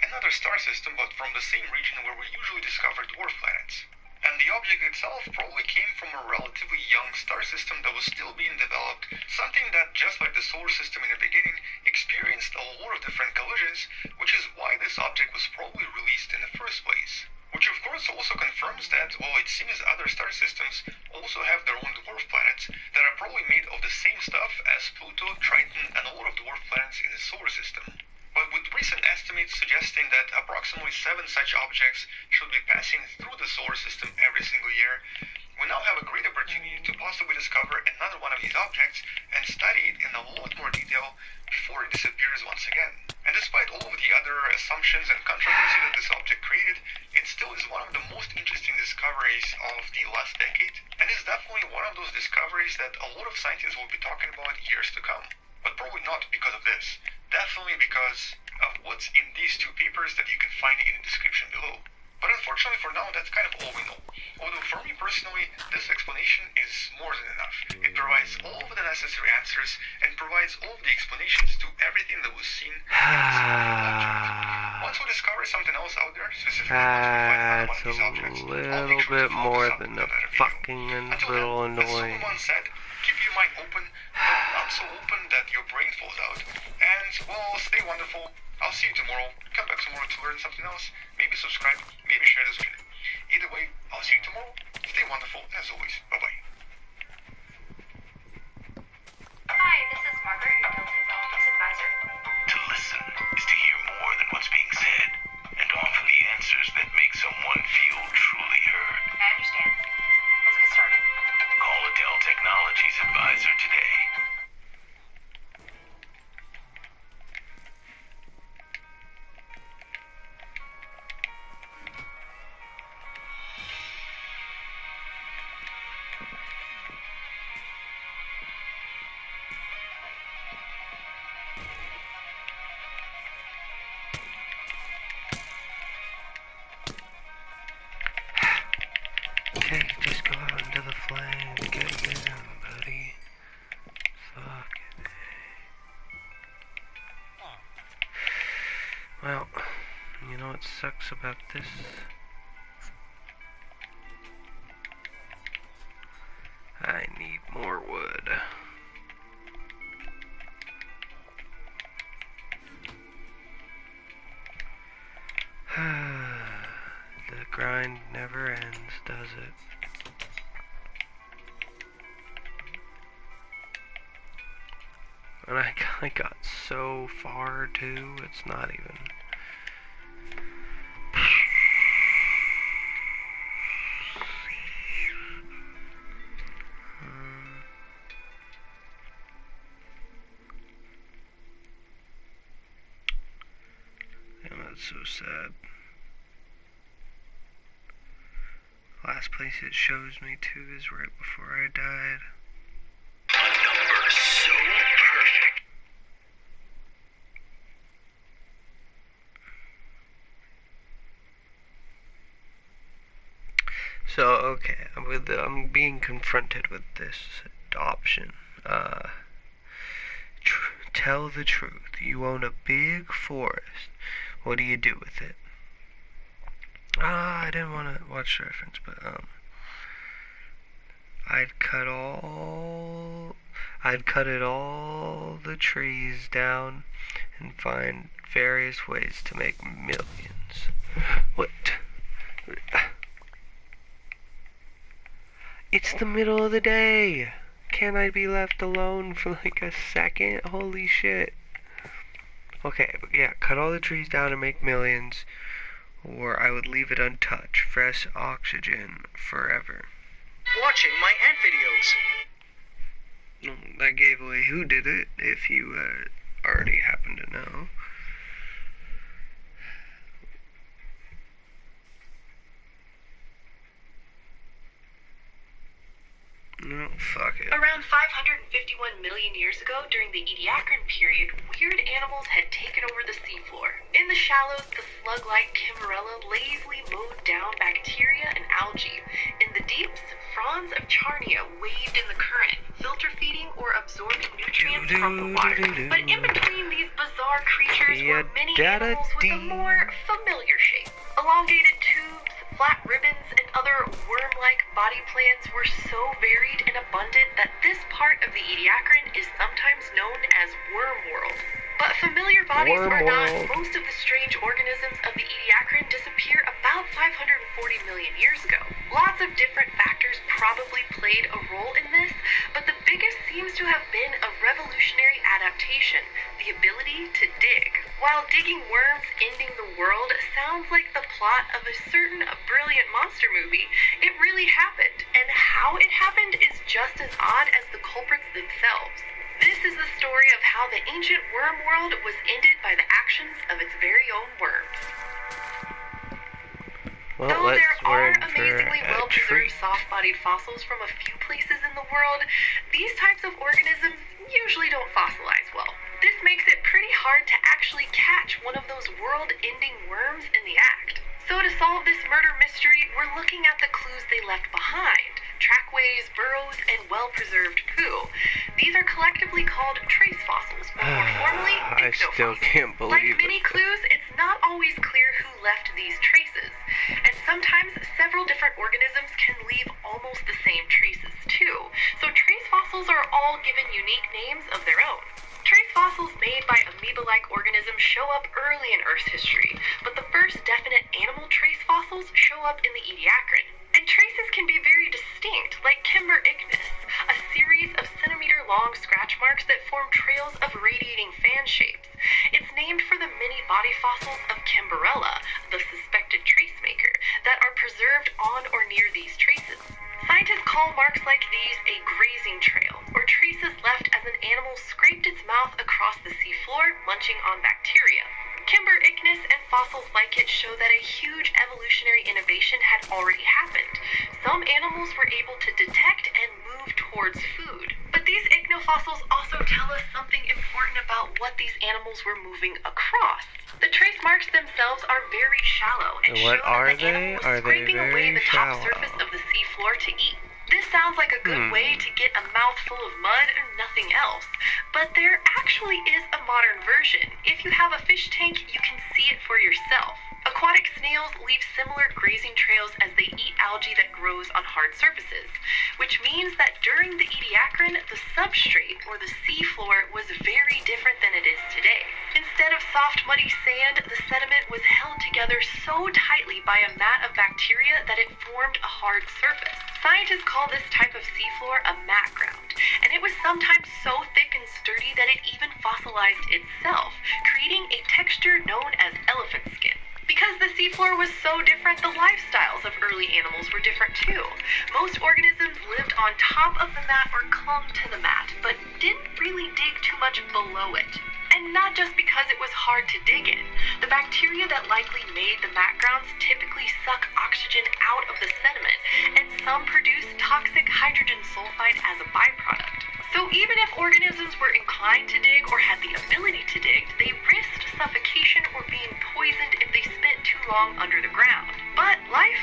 another star system, but from the same region where we usually discover dwarf planets. And the object itself probably came from a relatively young star system that was still being developed, something that, just like the solar system in the beginning, experienced a lot of different collisions, which is why this object was probably released in the first place. Which of course also confirms that, well, it seems other star systems also have their own dwarf planets that are probably made of the same stuff as Pluto, Triton, and a lot of dwarf planets in the solar system. But with recent estimates suggesting that approximately 7 such objects should be passing through the solar system every single year, we now have a great opportunity to possibly discover another one of these objects and study it in a lot more detail before it disappears once again. And despite all of the other assumptions and controversy that this object created, it still is one of the most interesting discoveries of the last decade, and is definitely one of those discoveries that a lot of scientists will be talking about years to come. But probably not because of this. Definitely because of what's in these 2 papers that you can find in the description below. But unfortunately for now, that's kind of all we know. Although for me personally, this explanation is more than enough. It provides all of the necessary answers and provides all of the explanations to everything that was seen in this object. Once we discover something else out there, specifically once we find another one of these objects, I'll make sure to follow this up in another video. Until then, as someone once said, keep your mind open, but not so open that your brain falls out. And, well, stay wonderful. I'll see you tomorrow. Come back tomorrow to learn something else. Maybe subscribe, maybe share this video. Either way, I'll see you tomorrow. Stay wonderful, and as always, bye-bye. Hi, this is Margaret, your Delta Developers Advisor. To listen is to hear more than what's being said, and offer the answers that make someone feel truly heard. I understand. Let's get started. Call a Dell Technologies advisor today. Okay, just go out into the flame, get in, buddy. Fucking A. Well, you know what sucks about this? I got so far too, it's not even. Yeah, that's so sad. Last place it shows me too is right before I died. A number so perfect. So, okay, I'm being confronted with this option. Tell the truth. You own a big forest. What do you do with it? I didn't want to watch the reference, but, I'd cut it all the trees down and find various ways to make millions. What? It's the middle of the day. Can't I be left alone for like a second? Holy shit. Okay, but yeah, cut all the trees down and make millions, or I would leave it untouched. Fresh oxygen forever. Watching my ant videos. That gave away who did it, if you already happen to know. No, fuck it. Around 551 million years ago, during the Ediacaran period, weird animals had taken over the seafloor. In the shallows, the slug-like Cambrian lazily mowed down bacteria and algae. In the deeps, fronds of Charnia waved in the current, filter-feeding or absorbing nutrients from the water. But in between these bizarre creatures were many animals with a more familiar shape. Elongated tubes, flat ribbons, and other worm-like body plans were so varied and abundant that this part of the Ediacaran is sometimes known as Worm World. But familiar bodies Worm are not. World. Most of the strange organisms of the Ediacaran disappeared about 540 million years ago. Lots of different factors probably played a role in this, but the biggest seems to have been a revolutionary adaptation, the ability to dig. While digging worms ending the world sounds like the plot of a certain brilliant monster movie, it really happened, and how it happened is just as odd as the culprits themselves. This is the story of how the ancient worm world was ended by the actions of its very own worms. Well, Though let's there are run for amazingly a well-preserved treat. soft-bodied fossils from a few places in the world, these types of organisms usually don't fossilize well. This makes it pretty hard to actually catch one of those world-ending worms in the act. So to solve this murder mystery, we're looking at the clues they left behind: trackways, burrows, and well-preserved poo. These are collectively called trace fossils, or more formally, I still ichnofossils. can't Like believe many it. clues, it's not always clear who left these traces. And sometimes several different organisms can leave almost the same traces too. So trace fossils are all given unique names of their own. Trace fossils made by amoeba-like organisms show up early in Earth's history, but the first definite animal trace fossils show up in the Ediacaran. And traces can be very distinct, like Cambrian, a series of centimeter-long scratch marks that form trails of radiating fan shapes. It's named for the many body fossils of Cambrian, the suspected trace maker, that are preserved on or near these traces. Scientists call marks like these a grazing trail, or traces left as an animal scraped its mouth across the seafloor, munching on bacteria. Cambrian and fossils like it show that a huge evolutionary innovation had already happened. Some animals were able to detect and move towards food. But these ichnofossils also tell us something important about what these animals were moving across. The trace marks themselves are very shallow and What show are that the they? animal was Are they scraping away very the top shallow? surface of the seafloor to eat. This sounds like a good way to get a mouthful of mud and nothing else, but there actually is a modern version. If you have a fish tank, you can see it for yourself. Aquatic snails leave similar grazing trails as they eat algae that grows on hard surfaces, which means that during the Ediacaran, the substrate, or the seafloor, was very different than it is today. Instead of soft, muddy sand, the sediment was held together so tightly by a mat of bacteria that it formed a hard surface. Scientists call this type of seafloor a mat ground, and it was sometimes so thick and sturdy that it even fossilized itself, creating a texture known as elephant skin. Because the seafloor was so different, the lifestyles of early animals were different too. Most organisms lived on top of the mat or clung to the mat, but didn't really dig too much below it. And not just because it was hard to dig in. The bacteria that likely made the mat grounds typically suck oxygen out of the sediment, and some produce toxic hydrogen sulfide as a byproduct. So even if organisms were inclined to dig or had the ability to dig, they risked suffocation or being poisoned if they spent too long under the ground. But life,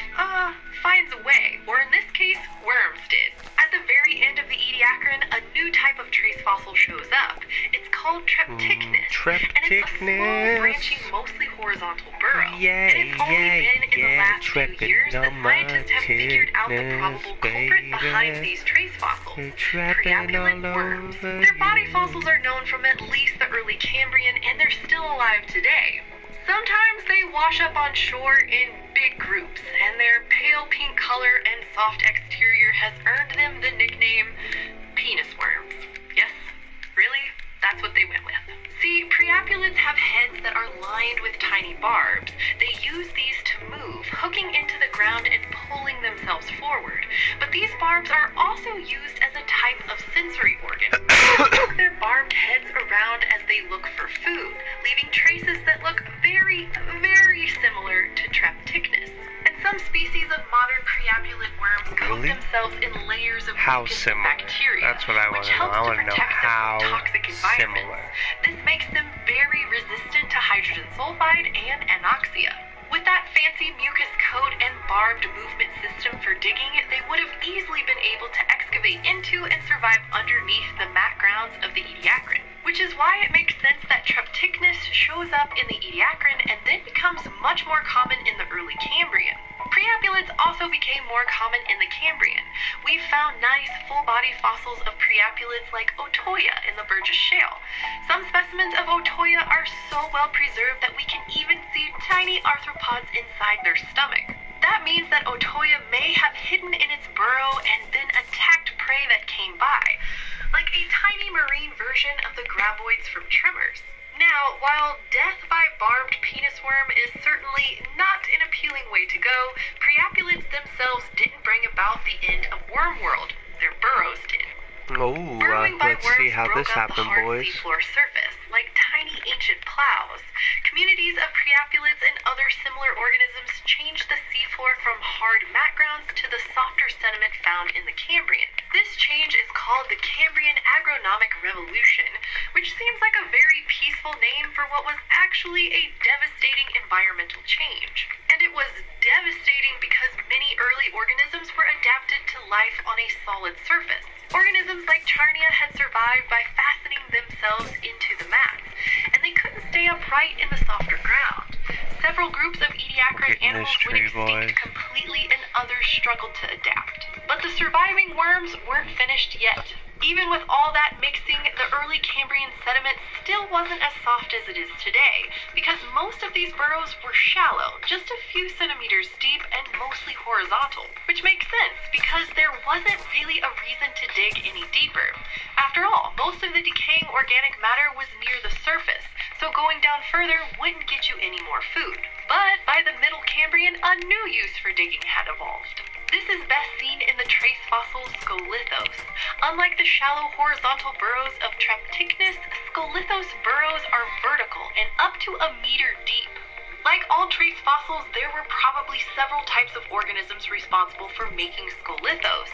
finds a way, or in this case, worms did. At the very end of the Ediacaran, a new type of trace fossil shows up. It's called Treptichnus, and it's a small, branching, mostly horizontal burrow. And it's only been in the last few years that scientists have figured out the probable culprit behind these trace fossils, priapulid worms. Their body fossils are known from at least the early Cambrian, and they're still alive today. Sometimes they wash up on shore in big groups, and their pale pink color and soft exterior has earned them the nickname penis worms. Yes, really? That's what they went with. See, priapulids have heads that are lined with tiny barbs. They use these to move, hooking into the ground and pulling themselves forward. But these barbs are also used as a type of sensory organ. They move their barbed heads around as they look for food, leaving traces that look very, very similar to Treptichnus. And some species of modern priapulid worms coat themselves in layers of mucus and bacteria, That's what I want which to know. helps I to want to know protect them how from toxic environments. similar. This makes them very resistant to hydrogen sulfide and anoxia. With that fancy mucus coat and barbed movement system for digging, they would have easily been able to excavate into and survive underneath the mat grounds of the Ediacaran. Which is why it makes sense that Treptichnus shows up in the Ediacaran and then becomes much more common in the early Cambrian. Priapulids also became more common in the Cambrian. We've found nice full-body fossils of priapulids like Otoya in the Burgess Shale. Some specimens of Otoya are so well preserved that we can even see tiny arthropods inside their stomach. That means that Otoya may have hidden in its burrow and then attacked prey that came by, like a tiny marine version of the graboids from Tremors. Now, while death by barbed penis worm is certainly not an appealing way to go, priapulids themselves didn't bring about the end of worm world. Their burrows did. Let's see how this happened, boys. Seafloor surface, like tiny ancient plows. Communities of priapulids and other similar organisms changed the seafloor from hard mat grounds to the softer sediment found in the Cambrian. This change is called the Cambrian Agronomic Revolution, which seems like a very peaceful name for what was actually a devastating environmental change. And it was devastating because many early organisms were adapted to life on a solid surface. Organisms like Charnia had survived by fastening themselves into the mats, and they couldn't stay upright in the softer ground. Several groups of Ediacaran animals went extinct completely, and others struggled to adapt. But the surviving worms weren't finished yet. Even with all that mixing, the early Cambrian sediment still wasn't as soft as it is today, because most of these burrows were shallow, just a few centimeters deep and mostly horizontal. Which makes sense, because there wasn't really a reason to dig any deeper. After all, most of the decaying organic matter was near the surface, so going down further wouldn't get you any more food. But by the Middle Cambrian, a new use for digging had evolved. This is best seen in the trace fossil Scolithos. Unlike the shallow horizontal burrows of Treptichnus, Scolithos burrows are vertical and up to a meter deep. Like all trace fossils, there were probably several types of organisms responsible for making Scolithos,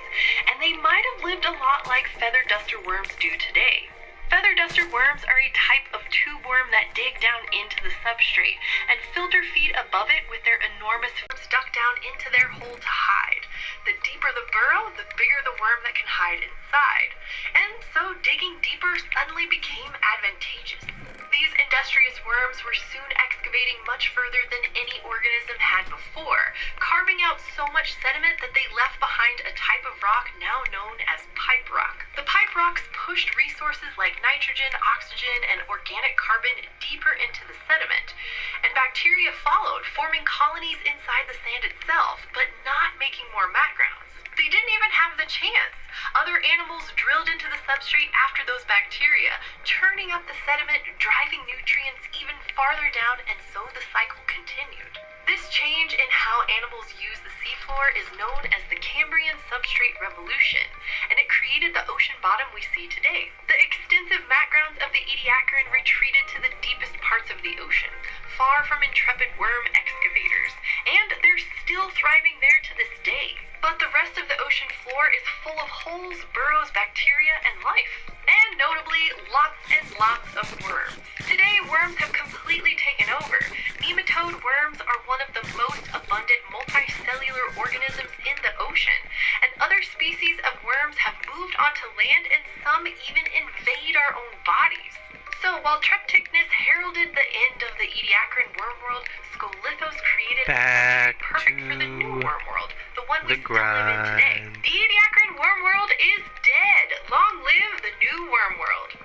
and they might have lived a lot like feather duster worms do today. Feather duster worms are a type of tube worm that dig down into the substrate and filter feed above it with their enormous hooks stuck down into their hole to hide. The deeper the burrow, the bigger the worm that can hide inside. And so digging deeper suddenly became advantageous. These industrious worms were soon excavating much further than any organism had before, carving out so much sediment that they left behind a type of rock now known as pipe rock. The pipe rocks pushed resources like nitrogen, oxygen, and organic carbon deeper into the sediment, and bacteria followed, forming colonies inside the sand itself, but not making more mat grounds. They didn't even a chance. Other animals drilled into the substrate after those bacteria, churning up the sediment, driving nutrients even farther down, and so the cycle continued. This change in how animals use the seafloor is known as the Cambrian substrate revolution, and it created the ocean bottom we see today. The extensive mat grounds of the Ediacaran retreated to the deepest parts of the ocean, far from intrepid worm excavators, and they're still thriving there to this day. But the rest of the ocean floor is full of holes, burrows, bacteria, and life. And notably, lots and lots of worms. Today, worms have completely taken over. Nematode worms are one of the most abundant multicellular organisms in the ocean, and other species of worms have moved onto land, and some even invade our own bodies. So, while Trepticnus heralded the end of the Ediacaran worm world, Scolithos created Back perfect for the new to worm world, the one the we still live in today. grind. The Ediacaran worm world is dead. Long live the new worm world.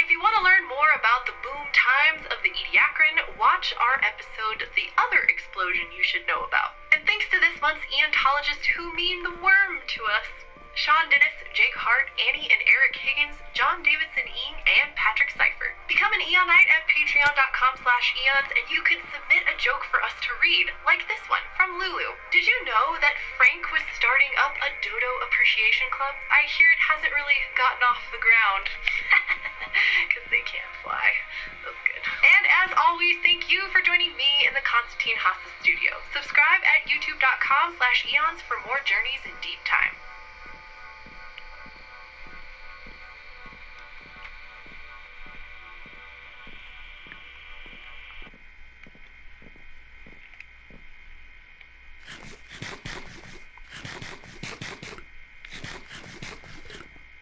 If you want to learn more about the boom times of the Ediacaran, watch our episode, The Other Explosion You Should Know About. And thanks to this month's eontologists who mean the worm to us: Sean Dennis, Jake Hart, Annie and Eric Higgins, John Davidson Eing, and Patrick Seifert. Become an Eonite at patreon.com/eons, and you can submit a joke for us to read, like this one from Lulu. Did you know that Frank was starting up a dodo appreciation club? I hear it hasn't really gotten off the ground. Because they can't fly. That's good. And as always, thank you for joining me in the Constantine Haase studio. Subscribe at youtube.com/eons for more journeys in deep time.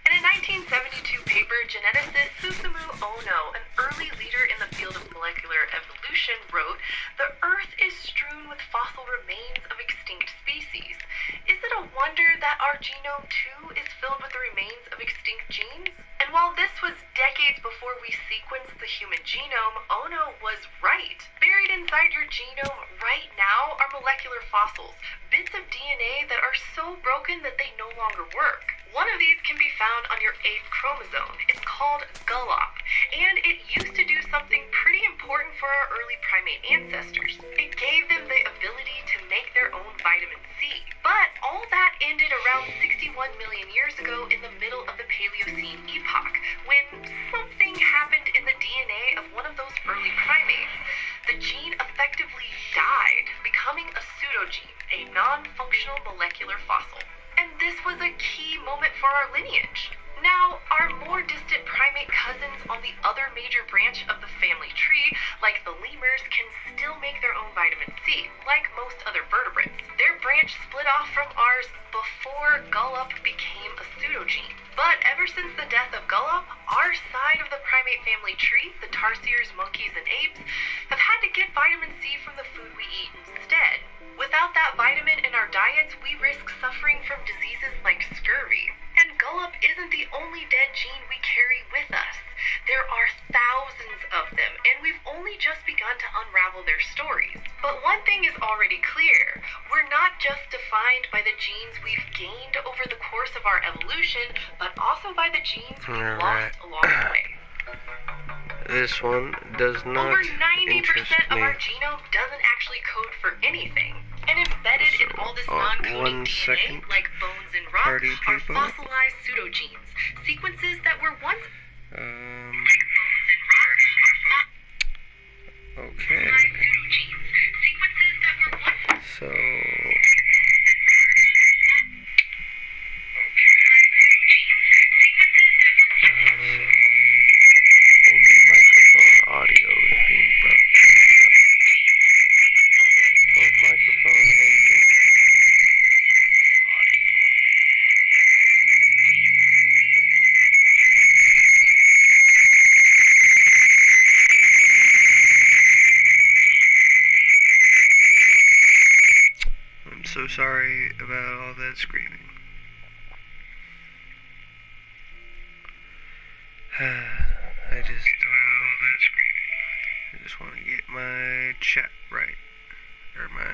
In a 1972 paper, geneticist Susumu Ono, an early leader in the field of molecular evolution, wrote, "The Earth is strewn with fossil remains of extinct species. Is it a wonder that our genome, too, is filled with the remains of extinct genes?" And while this was decades before we sequenced the human genome, Ono was right. Buried inside your genome right now are molecular fossils, bits of DNA that are so broken that they no longer work. One of these can be found on your 8th chromosome. It's called GULOP, and it used to do something pretty important for our early primate ancestors. It gave them the ability to make their own vitamin C. But all that ended around 61 million years ago in the middle of the Paleocene epoch, when something happened in the DNA of one of those early primates. The gene effectively died, becoming a pseudogene, a non-functional molecular fossil. And this was a key moment for our lineage. Now, our more distant primate cousins on the other major branch of the family tree, like the lemurs, can still make their own vitamin C, like most other vertebrates. Their branch split off from ours before GULOP became a pseudogene. But ever since the death of GULOP, our side of the primate family tree, the tarsiers, monkeys, and apes, have had to get vitamin C from the food we eat instead. Without that vitamin in our diets, we risk suffering from diseases like scurvy. And GULOP isn't the only dead gene we carry with us. There are thousands of them, and we've only just begun to unravel their stories. But one thing is already clear. We're not just defined by the genes we've gained over the course of our evolution, but also by the genes we've lost along the way. This one does not Over interest 90% of me. our genome doesn't actually code for anything. And embedded in all this non-coding 1 DNA, second. like bones and rock, Party are people. fossilized pseudogenes, sequences that were once Okay. So. Only microphone audio is being broadcast. Both microphone engine. I'm so sorry about all that screaming. I just want to get my chat right. Or my,